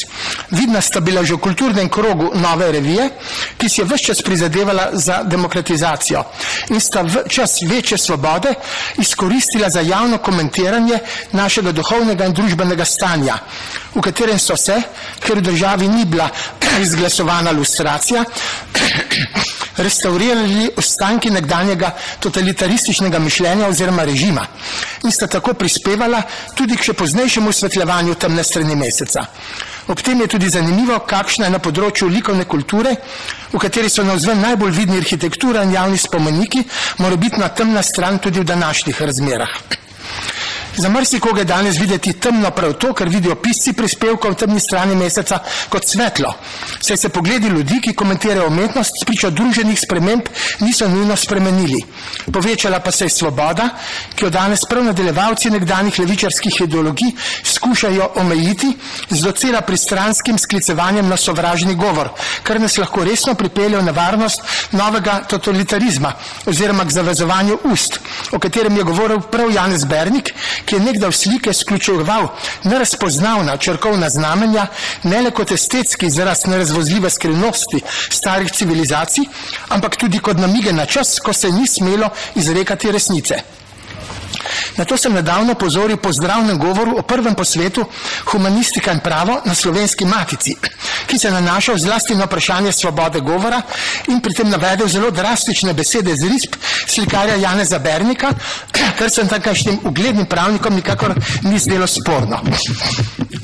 Vidna sta bila že v kulturnem krogu Nove revije, ki si je ves čas prizadevala za demokratizacijo in sta čas večje svobode izkoristila za javno komentiranje našega duhovnega in družbenega stanja, v katerem so se, ker v državi ni bila izglasovana lustracija, restaurirali ostanki nekdanjega totalitarističnega mišljenja oziroma režima in sta tako prispevala tudi k še poznejšemu osvetljevanju temne strani meseca. Ob tem je tudi zanimivo, kakšna je na področju likovne kulture, v kateri so navzven najbolj vidni arhitektura in javni spomeniki, morebitna temna stran tudi v današnjih razmerah. Za marsikoga je danes videti temno prav to, ker vidijo pisci prispevkov v temni strani meseca kot svetlo. Saj se pogledi ljudi, ki komentirajo umetnost, spričo druženih sprememb niso nujno spremenili. Povečala pa se je svoboda, ki jo danes prav nadaljevalci nekdanjih levičarskih ideologij skušajo omejiti z docela pristranskim sklicevanjem na sovražni govor, kar nas lahko resno pripelje v nevarnost novega totalitarizma oziroma k zavezovanju ust, o katerem je govoril prav Janez Bernik, ki je nekdaj v slike sključeval nerazpoznavna črkovna znamenja, ne le kot estetski izraz nerazvozljive skrivnosti starih civilizacij, ampak tudi kot namige na čas, ko se ni smelo izrekati resnice. Na to sem nedavno pozoril po zdravnem govoru o prvem posvetu Humanistika in pravo na Slovenski matici, ki se nanašal zlasti na vprašanje svobode govora in pri tem navedel zelo drastične besede z risb slikarja Janeza Bernika, kar se takšnim uglednim pravnikom nikakor ni zdelo sporno.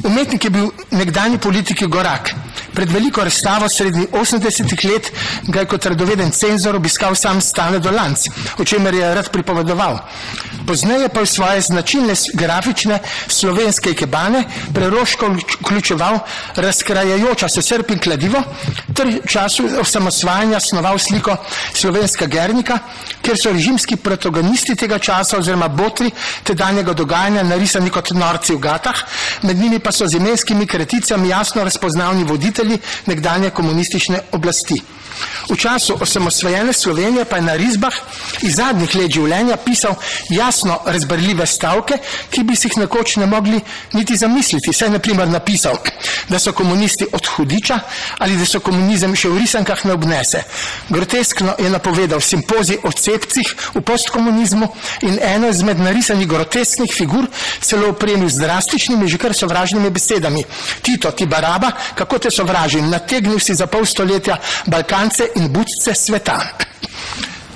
Umetnik je bil nekdanji politiki Gorak. Pred veliko razstavo sredi 80-ih let ga je kot radoveden cenzor obiskal sam Stane Dolanc, o čemer je rad pripovedoval. Pozneje pa v svoje značilne grafične slovenske ikebane preroško vključeval razkrajajoča se srp in kladivo, ter v času osamosvajanja snoval sliko slovenska Gernika, kjer so režimski protagonisti tega časa oziroma botri tedanjega dogajanja narisani kot norci v gatah, med njimi pa so z imenskimi kraticami jasno razpoznavni voditelji nekdanje komunistične oblasti. V času osamosvojene Slovenije pa je na risbah iz zadnjih let življenja pisal jasno razberljive stavke, ki bi si jih nekoč ne mogli niti zamisliti. Saj je na primer napisal, da so komunisti od hudiča ali da so komunizem še v risankah ne obnese. Groteskno je napovedal simpozij o cepcih v postkomunizmu in eno izmed narisanih grotesknih figur celo opremil z drastičnimi, že kar sovražnimi besedami. Tito, ti baraba, kako te sovražim, nategnil si za pol stoletja Balkance in budce sveta.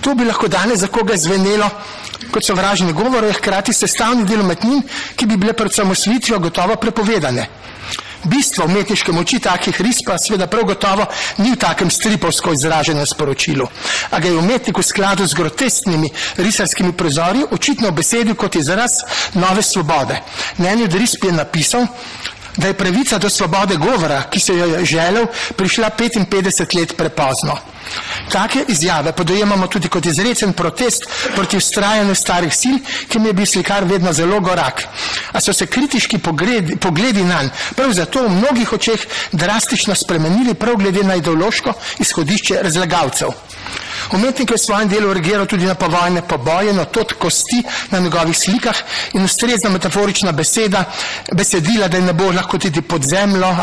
To bi lahko danes za koga zvenelo kot sovražni govor, je hkrati sestavni del umetnin, ki bi bile pred osamosvojitvijo gotovo prepovedane. Bistvo umetniške moči takih risb pa seveda prav gotovo ni v takem stripovsko izraženem sporočilu, a ga je umetnik v skladu z grotesknimi risarskimi prizori očitno besedil kot izraz nove svobode. Na eni od risb je napisal, da je pravica do svobode govora, ki se jo je želel, prišla 55 let prepozno. Take izjave pa dojemamo tudi kot izrecen protest proti vztrajanju starih sil, ki mi je bil slikar vedno zelo gorak. A so se kritiški pogledi nanj prav zato v mnogih očeh drastično spremenili prav glede na ideološko izhodišče razlagalcev. Umetnik je v svojem delu reagiral tudi na povojne poboje, na tot kosti na njegovih slikah in ustrezna metaforična besedila, da je ne bo lahko tudi pod zemljo.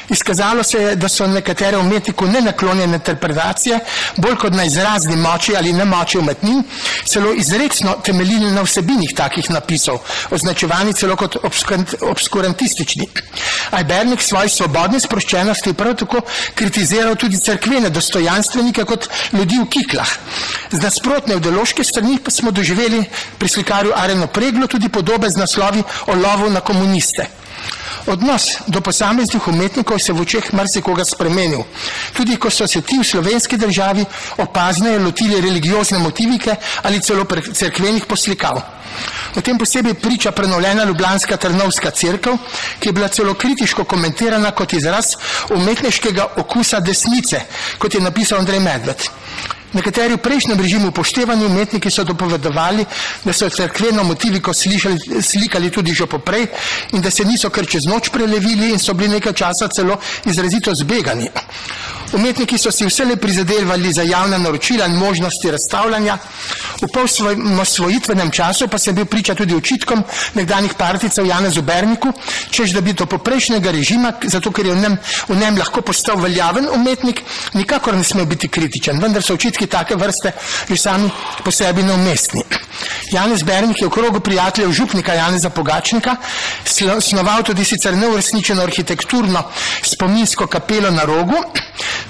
Izkazalo se je, da so nekatere umetniku nenaklonjene interpretacije, bolj kot na izrazni moči ali nemoči umetnin, celo izrecno temeljili na vsebinih takih napisov, označevani celo kot obskurantistični. A Bernik svoji svobodni sproščenosti prav tako kritiziral tudi cerkvene dostojanstvenike kot ljudi v kiklah. Z nasprotne ideološke strani pa smo doživeli pri slikarju Arenu Preglu tudi podobe z naslovi o lovu na komuniste. Odnos do posameznih umetnikov se v očeh marsikoga spremenil. Tudi ko so se ti v slovenski državi opazneje lotili religiozne motivike ali celo cerkvenih poslikav. O tem posebej priča prenovljena ljubljanska Trnovska cerkev, ki je bila celo kritiško komentirana kot izraz umetniškega okusa desnice, kot je napisal Andrej Medved. Nekateri v prejšnjem režimu upoštevani umetniki so dopovedovali, da so cerkveno motiviko slikali tudi že poprej in da se niso kar čez noč prelevili in so bili nekaj časa celo izrazito zbegani. Umetniki so si vselej prizadevali za javna naročila in možnosti razstavljanja. V posvojitvenem času pa se je bil priča tudi očitkom nekdanjih partijcev Janezu Berniku, češ da bi do poprejšnjega režima, zato ker je v njem lahko postal veljaven umetnik, nikakor ne smel biti kritičen, vendar so očitki take vrste že sami po sebi neumestni. Janez Bernik je v krogu prijateljev župnika Janeza Pogačnika snoval tudi sicer neuresničeno arhitekturno spominsko kapelo na Rogu,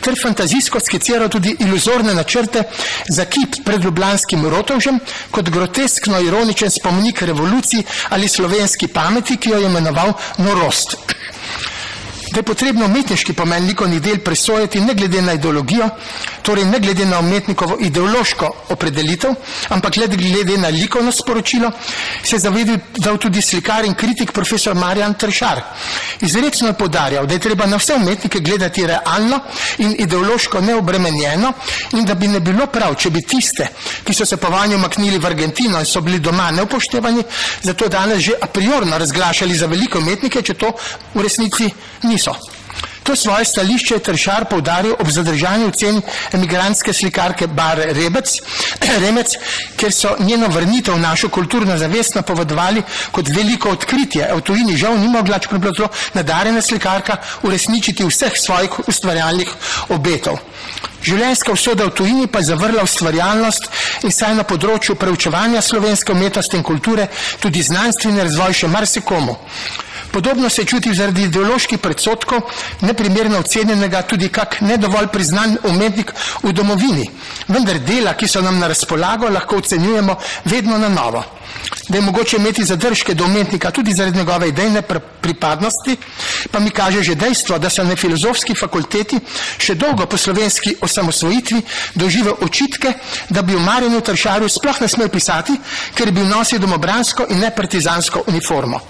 ter fantazijsko skiciral tudi iluzorne načrte za kip pred ljubljanskim Rotovžem kot groteskno ironičen spomenik revoluciji ali slovenski pameti, ki jo je imenoval norost. Da je potrebno umetniški pomen likovnih del presojati ne glede na ideologijo, torej ne glede na umetnikovo ideološko opredelitev, ampak glede na likovno sporočilo, se je zavedal tudi slikar in kritik profesor Marjan Tršar. Izrecno je poudarjal, da je treba na vse umetnike gledati realno in ideološko neobremenjeno in da bi ne bilo prav, če bi tiste, ki so se po vojni umaknili v Argentino in so bili doma neupoštevani, zato danes že a priorno razglašali za velike umetnike, če to v resnici niso. To svoje stališče je Tršar poudaril ob zadržanju v ceni emigrantske slikarke Bare Remec, ker so njeno vrnitev v našo kulturno zavest napovedovali kot veliko odkritje. V tujini žal ni mogla, čeprav je bila zelo nadarjena slikarka, uresničiti vseh svojih ustvarjalnih obetov. Življenjska usoda v tujini pa je zavrla ustvarjalnost in saj na področju preučevanja slovenske umetnosti in kulture tudi znanstveni razvoj še marsikomu. Podobno se čuti zaradi ideoloških predsodkov neprimerno ocenjenega tudi kak nedovolj priznan umetnik v domovini, vendar dela, ki so nam na razpolago, lahko ocenjujemo vedno na novo. Da je mogoče imeti zadržke do umetnika tudi zaradi njegove idejne pripadnosti, pa mi kaže že dejstvo, da so na filozofski fakulteti še dolgo po slovenski osamosvojitvi doživel očitke, da bi v Marjanu Tršarju sploh ne smel pisati, ker bi nosil domobransko in nepartizansko uniformo.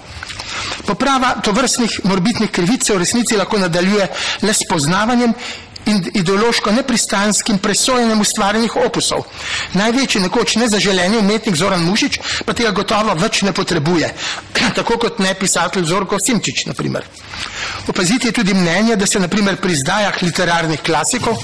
Poprava tovrstnih morbitnih krivic se v resnici lahko nadaljuje le s poznavanjem in ideološko nepristanskim presojanjem ustvarjenih opusov. Največji nekoč nezaželeni umetnik Zoran Mušič pa tega gotovo več ne potrebuje, tako kot ne pisatelj Zorko Simčič, na primer. Opaziti je tudi mnenje, da se na primer pri izdajah literarnih klasikov,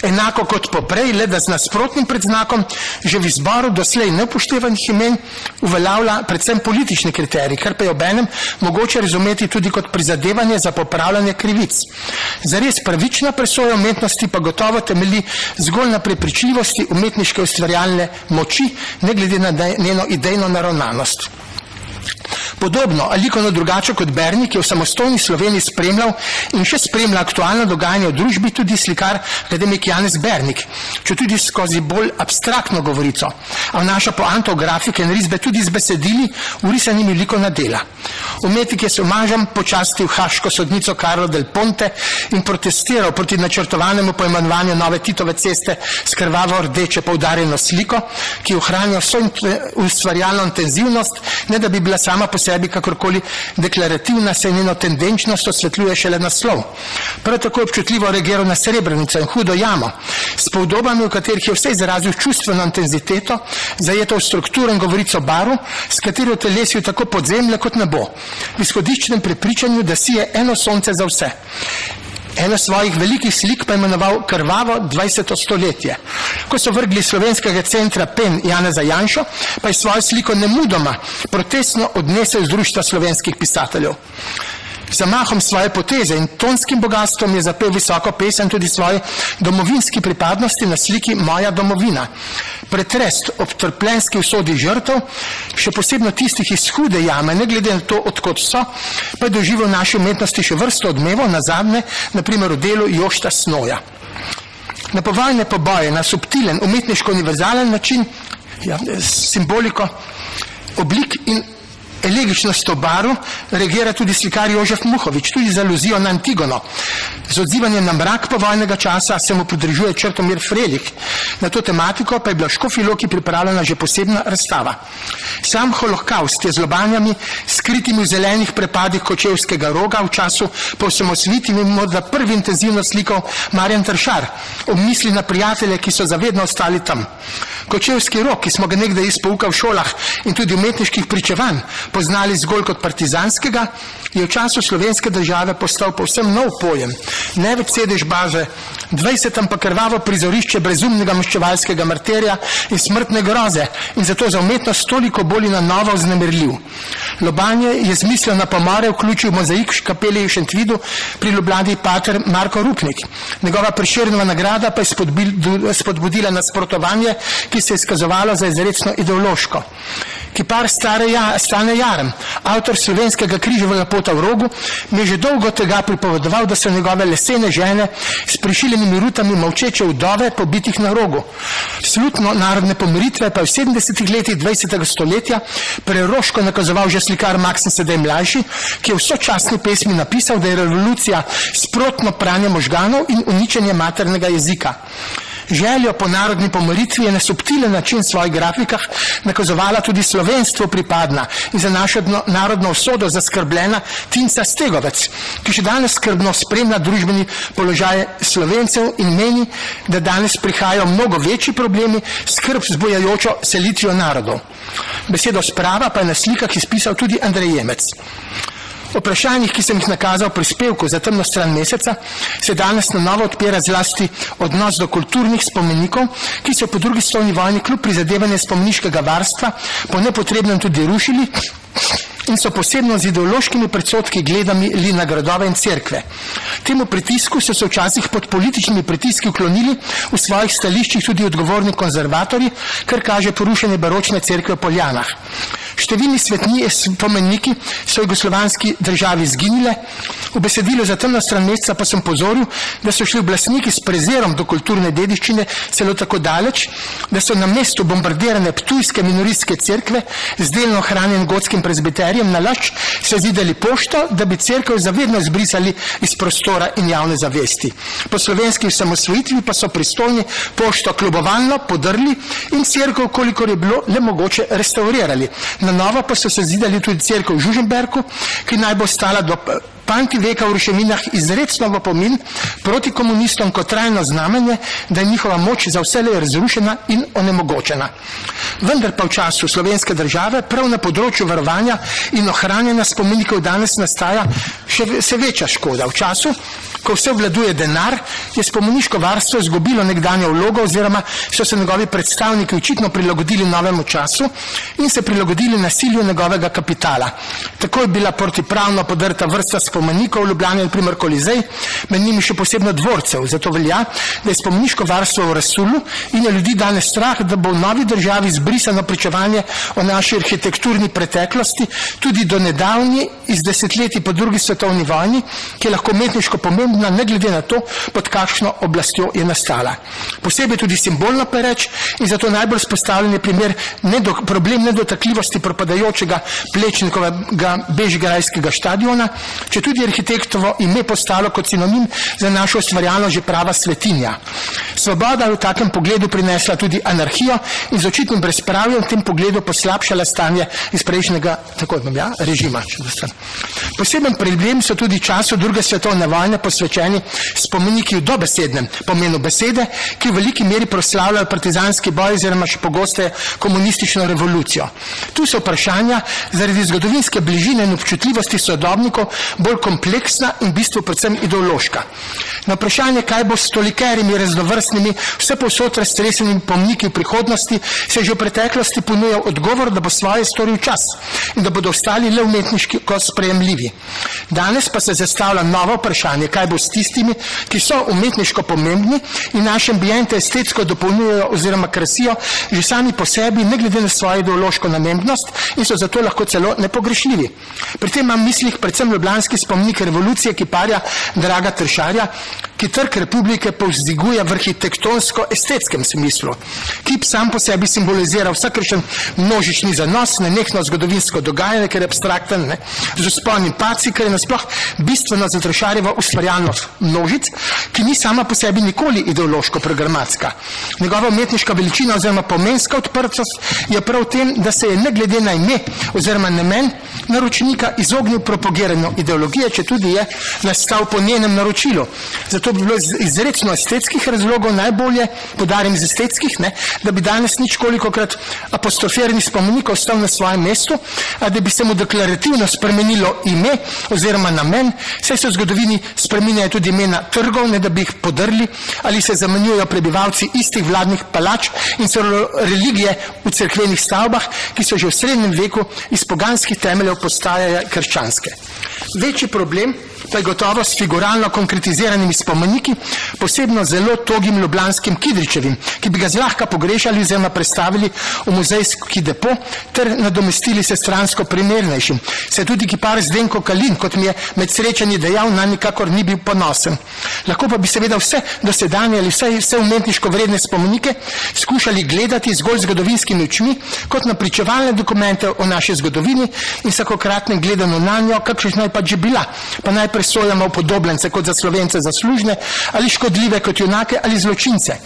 enako kot poprej, le da z nasprotnim predznakom, že v izboru doslej neupoštevanih imen uveljavlja predvsem politični kriterij, kar pa je obenem mogoče razumeti tudi kot prizadevanje za popravljanje krivic. Zares pravična presoja umetnosti pa gotovo temelji zgolj na prepričljivosti umetniške ustvarjalne moči, ne glede na njeno idejno naravnanost. Podobno, ali likovno drugače kot Bernik, je v samostojni Sloveniji spremljal in še spremlja aktualno dogajanje v družbi tudi slikar akademik Janez Bernik, če tudi skozi bolj abstraktno govorico, a vnaša poanto grafike in risbe tudi z besedili, vrisanimi likovna dela. Umetnik je s omažem počastil haško sodnico Karlo del Ponte in protestiral proti načrtovanemu poimenovanju nove Titove ceste s krvavo rdeče poudarjeno sliko, ki ohranja vso ustvarjalno intenzivnost, ne da bi bila sama po sebi kakorkoli deklarativna, se njeno tendenčnost osvetljuje šele naslov. Prav tako občutljivo reagiral na Srebrenico in Hudo jamo, s podobami, v katerih je vse izrazil čustveno intenziteto, zajeto v strukturo in govorico baru, s katero telesil tako podzemlje kot nebo, v izhodiščnem prepričanju, da si je eno sonce za vse. Eno svojih velikih slik pa imenoval krvavo 20. stoletje. Ko so vrgli slovenskega centra PEN Janeza Janšo, pa je svojo sliko nemudoma protestno odnesel z Društva slovenskih pisateljev. Zamahom svoje poteze in tonskim bogatstvom je zapel visoko pesem tudi svoje domovinski pripadnosti na sliki Moja domovina. Pretrest ob trpljenski usodi žrtev, še posebno tistih iz Hude jame, ne glede na to, odkot so, pa je doživel v naši umetnosti še vrsto odmevov, nazadnje, na primer v delu Jošta Snoja. Na povojne poboje, na subtilen, umetniško-univerzalen način, simboliko, oblik in elegičnost v baru reagira tudi slikar Jožef Muhovič, tudi z aluzijo na Antigono. Z odzivanjem na mrak povojnega časa se mu pridružuje Črtomir Frelik. Na to tematiko pa je bila v Škofji Loki pripravljena že posebna razstava. Sam holokaust je z lobanjami, skritimi v zelenih prepadih Kočevskega roga v času po osamosvojitvi morda prvi intenzivno slikal Marjan Tršar, ob misli na prijatelje, ki so zavedno ostali tam. Kočevski rog, ki smo ga nekdaj iz pouka v šolah in tudi umetniških pričevanj poznali zgolj kot partizanskega, je v času slovenske države postal povsem nov pojem. Ne več sedež baze 20. pa krvavo prizorišče brezumnega maščevalskega marterja in smrtne groze in zato za umetnost toliko bolj na novo vznemirljiv. Lobanje je z mislijo na pomore vključil mozaik kapeli v Šentvidu pri Ljubljani pater Marko Rupnik. Njegova Prešernova nagrada pa je spodbudila nasprotovanje, ki se je izkazovalo za izrecno ideološko. Kipar Stane Jarem, avtor slovenskega križevega pota v Rogu, mi je že dolgo tega pripovedoval, da so njegove lesene žene s prišiljenimi rutami molčeče vdove pobitih na Rogu. Slutno narodne pomiritve pa je v 70. letih 20. stoletja preroško nakazoval že slikar Maksim Sedej mlajši, ki je v sočasni pesmi napisal, da je revolucija sprotno pranje možganov in uničenje maternega jezika. Željo po narodni pomiritvi je na subtilen način v svojih grafikah nakazovala tudi slovenstvo pripadna in za našo narodno usodo zaskrbljena Tinca Stegovec, ki še danes skrbno spremlja družbeni položaj Slovencev in meni, da danes prihajajo mnogo večji problemi skrb zbojajočo selitvijo narodov. Besedo sprava pa je na slikah izpisal tudi Andrej Jemec. O vprašanjih, ki sem jih nakazal v prispevku za temno stran meseca, se danes na novo odpira zlasti odnos do kulturnih spomenikov, ki so po drugi svetovni vojni kljub prizadevanje spomeniškega varstva po nepotrebnem tudi rušili in so posebno z ideološkimi predsodki gledali na gradove in cerkve. Temu pritisku so se včasih pod političnimi pritiski uklonili v svojih stališčih tudi odgovorni konzervatorji, kar kaže porušenje baročne cerkve v Poljanah. Številni svetni spomeniki so v jugoslovanski državi izginile. V besedilu za temno stran meseca pa sem pozoril, da so šli oblastniki s prezirom do kulturne dediščine celo tako daleč, da so na mestu bombardirane ptujske minoritske cerkve z delno ohranjenim gotskim prezbiterijem na laž se zidali pošto, da bi cerkev zavedno izbrisali iz prostora in javne zavesti. Po slovenski osamosvojitvi pa so pristojni pošto klubovalno podrli in cerkev, kolikor je bilo le mogoče, restaurirali. Na novo pa so se zidali tudi cerkev v Žuženberku, ki naj bo stala do panti veka v ruševinah izrecno v opomin proti komunistom kot trajno znamenje, da je njihova moč za vselej razrušena in onemogočena. Vendar pa v času slovenske države prav na področju varovanja in ohranjanja spomenikov danes nastaja še večja škoda. V času, ko vse vladuje denar, je spomeniško varstvo izgubilo nekdanjo vlogo oziroma so se njegovi predstavniki očitno prilagodili novemu času in se prilagodili nasilju njegovega kapitala. Tako je bila protipravno podrta vrsta spomenikov v Ljubljani, na primer Kolizej, med njimi še posebno dvorcev. Zato velja, da je spomeniško varstvo v razsulu in je ljudi danes strah, da bo v novi državi izbrisano pričevanje o naši arhitekturni preteklosti, tudi do nedavni iz desetletij po drugi svetovni vojni, ki je lahko umetniško pomembna, ne glede na to, pod kakšno oblastjo je nastala. Posebej tudi simbolno pereč in zato najbolj spostavljen je primer problem nedotakljivosti propadajočega Plečnikovega bežigrajskega štadiona, če tudi arhitektovo ime postalo kot sinonim za našo ustvarjalno že prava svetinja. Svoboda je v takem pogledu prinesla tudi anarhijo in z očitnim brezpravjem v tem pogledu poslabšala stanje iz prejšnjega režima. Poseben problem so tudi času druge svetovne vojne posvečeni spomeniki v dobesednem pomenu besede, ki v veliki meri proslavljajo partizanski boj oziroma še pogosteje komunistično revolucijo. Tu so vprašanja zaradi zgodovinske bližine in občutljivosti sodobnikov bolj kompleksna in v bistvu predvsem ideološka. Na vprašanje, kaj bo s tolikerimi raznovrstnimi, vse povsod raztresenimi pomniki v prihodnosti, se že v preteklosti ponujal odgovor, da bo svoje storil čas in da bodo ostali le umetniški kot sprejemljivi. Danes pa se zastavlja novo vprašanje, kaj bo s tistimi, ki so umetniško pomembni in naše ambijente estetsko dopolnjujejo oziroma krasijo že sami po sebi, ne glede na svojo ideološko namembnost in so zato lahko celo nepogrešljivi. Pri tem imam v mislih predvsem ljubljanski spomenik revolucije kiparja Draga Tršarja, ki Trg Republike povzdiguje v arhitektonsko-estetskem smislu. Kip sam po sebi simbolizira vsakršen množični zanos, nenehno zgodovinsko dogajanje, ker je abstrakten, z vzponim paci, ker je nasploh bistveno za Tršarjevo ustvarjalnost množic, ki ni sama po sebi nikoli ideološko-programatska. Njegova umetniška veličina oziroma pomenska odprtost je prav v tem, da se je ne glede na ime oziroma namen naročnika izognil propagiranju ideologije, če tudi je nastal po njenem naročilu. Zato to bi bilo iz izrecno estetskih razlogov najbolje, podarim iz estetskih, da bi danes ničkolikokrat apostrofirani spomenik ostal na svojem mestu, a da bi se mu deklarativno spremenilo ime oziroma namen, saj se v zgodovini spreminjajo tudi imena trgov, ne da bi jih podrli, ali se zamenjujejo prebivalci istih vladnih palač in celo religije v cerkvenih stavbah, ki so že v srednjem veku iz poganskih temeljev postajajo krščanske. Večji problem pa je gotovo s figuralno konkretiziranimi spomeniki, posebno zelo togim ljubljanskim Kidričevim, ki bi ga zlahka pogrešali oziroma predstavili v muzejski depo ter nadomestili se stransko primernejšim. Se tudi kipar Zdenko Kalin, kot mi je med srečanji dejal, na nikakor ni bil ponosen. Lahko pa bi seveda vse dosedanje ali vse umetniško vredne spomenike skušali gledati zgolj zgodovinskimi očmi, kot na pričevalne dokumente o naši zgodovini in vsakokratnem gledanju na njo, kakšna je pač že bila, pa naj presojamo upodobljence kot za Slovence zaslužne ali škodljive kot junake ali zločince.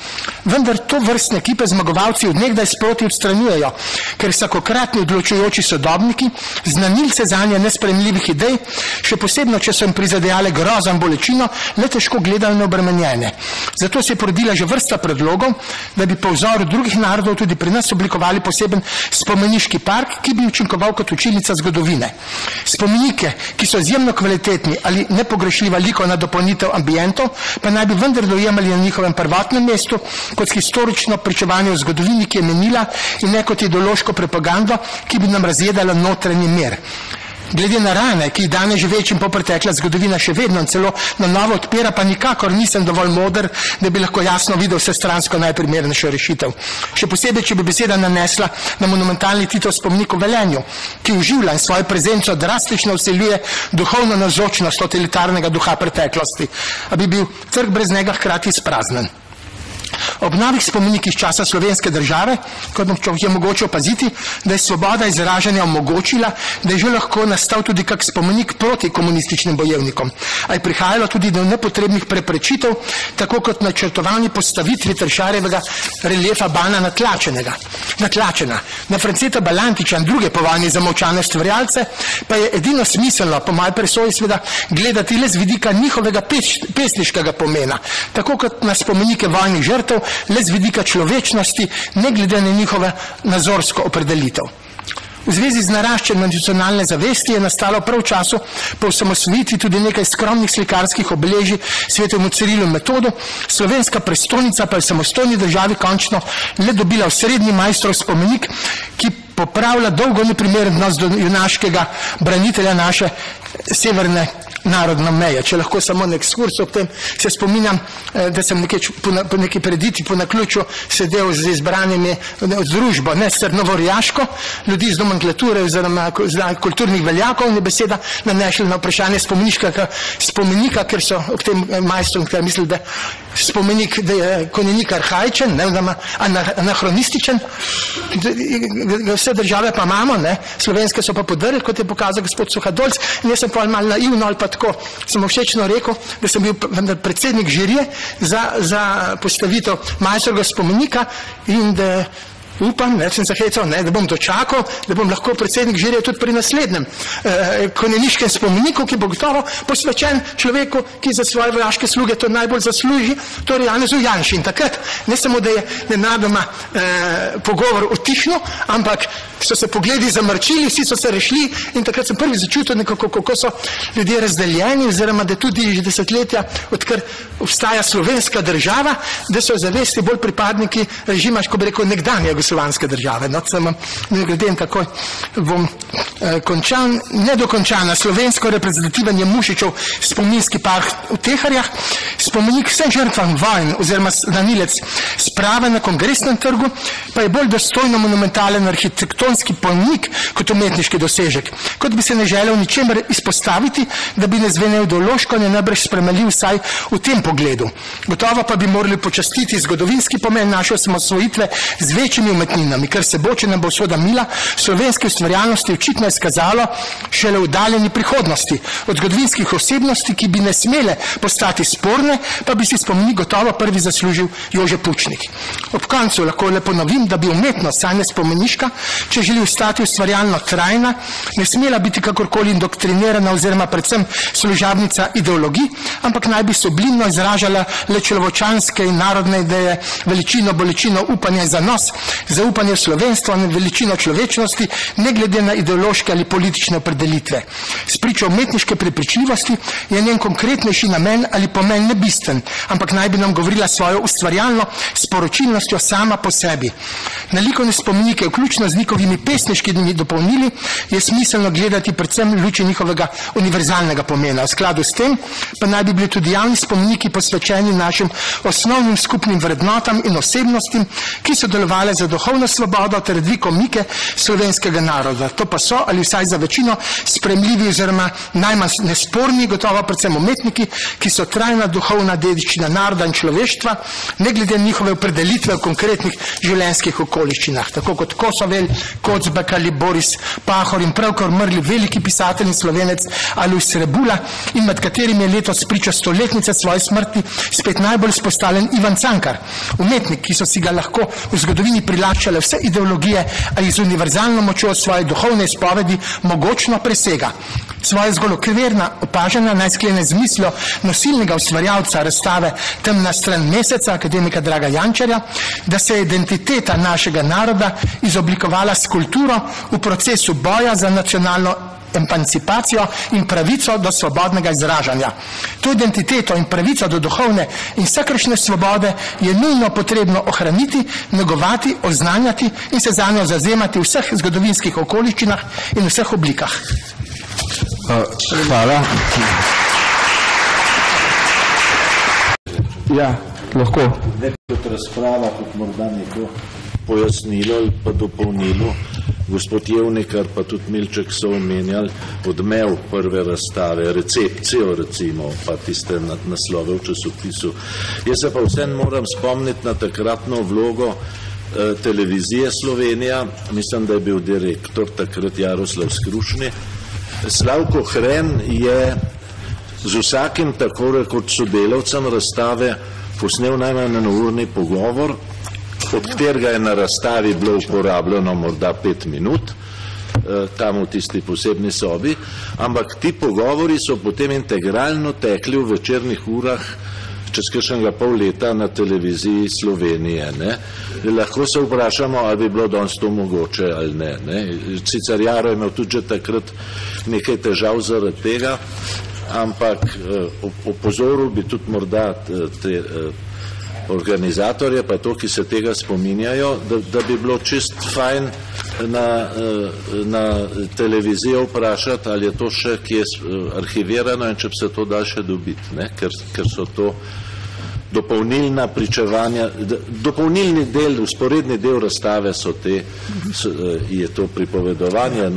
Vendar to vrstne ekipe zmagovalci od nekdaj sproti odstranjujejo, ker vsakokratni odločujoči sodobniki, znanilce zanje nesprejemljivih idej, še posebno, če so jim prizadejale grozan bolečino, le težko gledali neobremenjene. Zato se je porodila že vrsta predlogov, da bi po vzoru drugih narodov tudi pri nas oblikovali poseben spomeniški park, ki bi učinkoval kot učilnica zgodovine. Spomenike, ki so izjemno kvalitetni ali nepogrešljiva likovna dopolnitev ambientov, pa naj bi vendar dojemali na njihovem prvotnem mestu kot historično pričevanje v zgodovini, ki je menila, in ne kot ideološko propagando, ki bi nam razjedala notranji mir. Glede na rane, ki jih danes že več in pol pretekla zgodovina še vedno in celo na novo odpira, pa nikakor nisem dovolj moder, da bi lahko jasno videl vsestransko najprimernejšo rešitev. Še posebej, če bi beseda nanesla na monumentalni Titov spomenik v Velenju, ki oživlja in svojo prezenco drastično vseljuje duhovno navzočnost totalitarnega duha preteklosti, a bi bil trg brez njega hkrati izpraznen. Ob novih spomenikih časa slovenske države, kot je mogoče opaziti, da je svoboda izražanja omogočila, da je že lahko nastal tudi kak spomenik proti komunističnim bojevnikom, a je prihajalo tudi do nepotrebnih preprečitev, tako kot načrtovani postavitvi Tršarjevega reliefa Bana natlačena. Na Franceta Balantiča in druge po vojni zamolčane stvarjalce pa je edino smiselno, po moji presoji seveda, gledati le z vidika njihovega pesniškega pomena, tako kot na spomenike vojnih žrtev, le z vidika človečnosti, ne glede na njihove nazorsko opredelitev. V zvezi z naraščanjem nacionalne zavesti je nastalo prav v času po osamosvojitvi tudi nekaj skromnih slikarskih obeležij svetemu Cirilu in Metodu. Slovenska prestolnica pa je v samostojni državi končno le dobila osrednji majstrov spomenik, ki popravlja dolgo neprimeren odnos do junaškega branitelja naše severne narodne meje. Če lahko samo nek ekskurs ob tem, se spominjam, da sem po neki prediti po naključju sedel z izbranimi družbo, ne Srnovorjaško, ljudi iz nomenklature oziroma kulturnih veljakov, in je beseda nanešla na vprašanje spomenika, ker so ob tem majstrom mislili, da spomenik, da je konjenik arhaičen, anahronističen, vse države pa imamo, slovenske so pa podrli, kot je pokazal gospod Suhadolc, in jaz sem pa malo naivno ali pa tako sem všečno rekel, da sem bil vendar predsednik žirije za postavitev majstrovega spomenika in da upam, sem zahecal, da bom dočakal, da bom lahko predsednik žirije tudi pri naslednjem konjeniškem spomeniku, ki bo gotovo posvečen človeku, ki za svoje vojaške sluge to najbolj zasluži, torej Janezu Janši. In takrat ne samo, da je nenadoma pogovor utihnil, ampak so se pogledi zamrčili, vsi so se rešili in takrat sem prvi začutil nekako, kako so ljudje razdeljeni, oziroma da tudi že desetletja, odkar obstaja slovenska država, da so zavesti bolj pripadniki režima, ko bi rekel, nekdanje jugoslovanske države. No, samo glede in takoj bom končan. Nedokončana slovensko reprezentativen je Mušičev spominski park v Teharjah, spomenik vsem žrtvam vojn oziroma danilec sprave na Kongresnem trgu, pa je bolj dostojno monumentalen arhitektonski pomnik kot umetniški dosežek. Kot bi se ne želel ničemer izpostaviti, da bi ne zvenel ideološko, ne najbrž spremenil vsaj v tem pogledu. Gotovo pa bi morali počastiti zgodovinski pomen naše osamosvojitve z večjimi umetninami, ker se bo, če nam bo usoda mila, slovenske ustvarjalnosti v očitno izkazalo šele v daljeni prihodnosti. Od zgodovinskih osebnosti, ki bi ne smele postati sporne, pa bi si spomenik gotovo prvi zaslužil Jože Pučnik. Ob koncu lahko le ponovim, da bi umetnost, saj ne spomeniška, če želi ostati ustvarjalno trajna, ne smela biti kakorkoli indoktrinirana oziroma predvsem služabnica ideologij, ampak naj bi sublimno izražala le človečanske in narodne ideje, veličino, bolečino, upanje in zanos, zaupanje v slovenstvo in veličino človečnosti, ne glede na ideološke ali politične opredelitve. Spričo umetniške prepričljivosti je njen konkretnejši namen ali pomen nebisten, ampak naj bi nam govorila svojo ustvarjalno sporočilnostjo sama po sebi. Na likovne spomenike, vključno z njihovimi pesniškimi dopolnili, je smiselno gledati predvsem luči njihovega univerzalnega pomena. V skladu s tem pa naj bi bili tudi javni spomeniki posvečeni našim osnovnim skupnim vrednotam in osebnostim, ki so delovali za duhovno svobodo ter dvig omike slovenskega naroda. To pa so, ali vsaj za večino, spremljivi oziroma najmanj nesporni, gotovo predvsem umetniki, ki so trajna duhovna dediščina naroda in človeštva, ne glede na njihove opredelitve v konkretnih življenjskih okoliščinah. Tako kot Kosovel, Kocbek ali Boris Pahor in pravkar umrli veliki pisatelj in Slovenec Alojz Rebula, in med katerim je letos priča stoletnice svoje smrti spet najbolj izpostavljen Ivan Cankar, umetnik, ki so si ga lahko v zgodovini prilaščale vse ideologije, ali z univerzalno močjo svoje duhovne izpovedi mogočno presega. Svoje zgolj okvirna opažanja naj sklene z mislijo nosilnega ustvarjalca razstave Temna stran meseca, akademika Draga Jančarja, da se je identiteta našega naroda izoblikovala s kulturo v procesu boja za nacionalno emancipacijo in pravico do svobodnega izražanja. To identiteto in pravico do duhovne in vsakršne svobode je nujno potrebno ohraniti, negovati, oznanjati in se zanjo zazemati v vseh zgodovinskih okoliščinah in vseh oblikah. Hvala. Ja, lahko. Kot razprava, kot morda neko pojasnilo ali pa dopolnilo, gospod Jevnikar pa tudi Milček so omenjali odmev prve razstave, recepcijo recimo, pa tiste naslove v časopisu. Jaz se pa vsem moram spomniti na takratno vlogo televizije Slovenija, mislim, da je bil direktor takrat Jaroslav Skrušni. Slavko Hren je z vsakim tako kot sodelavcem razstave posnel najmanj enourni pogovor, od katerega je na razstavi bilo uporabljeno morda 5 minut, tam v tisti posebni sobi, ampak ti pogovori so potem integralno tekli v večernih urah čez kakšnega pol leta na televiziji Slovenije. Lahko se vprašamo, ali bi bilo danes to mogoče ali ne. Sicer Jaro je imel tudi že takrat nekaj težav zaradi tega, ampak opozoril bi tudi morda te organizatorje, pa to, ki se tega spominjajo, da bi bilo čist fajn na televizijo vprašati, ali je to še kje arhivirano in če bi se to da še dobiti, ker so to dopolnilna pričevanja, dopolnilni del, usporedni del razstave je to pripovedovanje,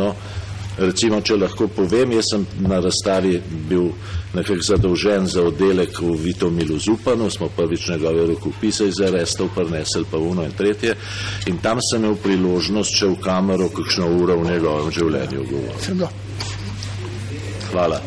recimo, če lahko povem, jaz sem na razstavi bil nekako zadolžen za oddelek v Vitomilu Zupanu, smo prvič njegove rokopise iz arestov prinesli, pa uno in tretje, in tam sem imel priložnost še v kamero kakšno uro v njegovem življenju govoriti. Hvala.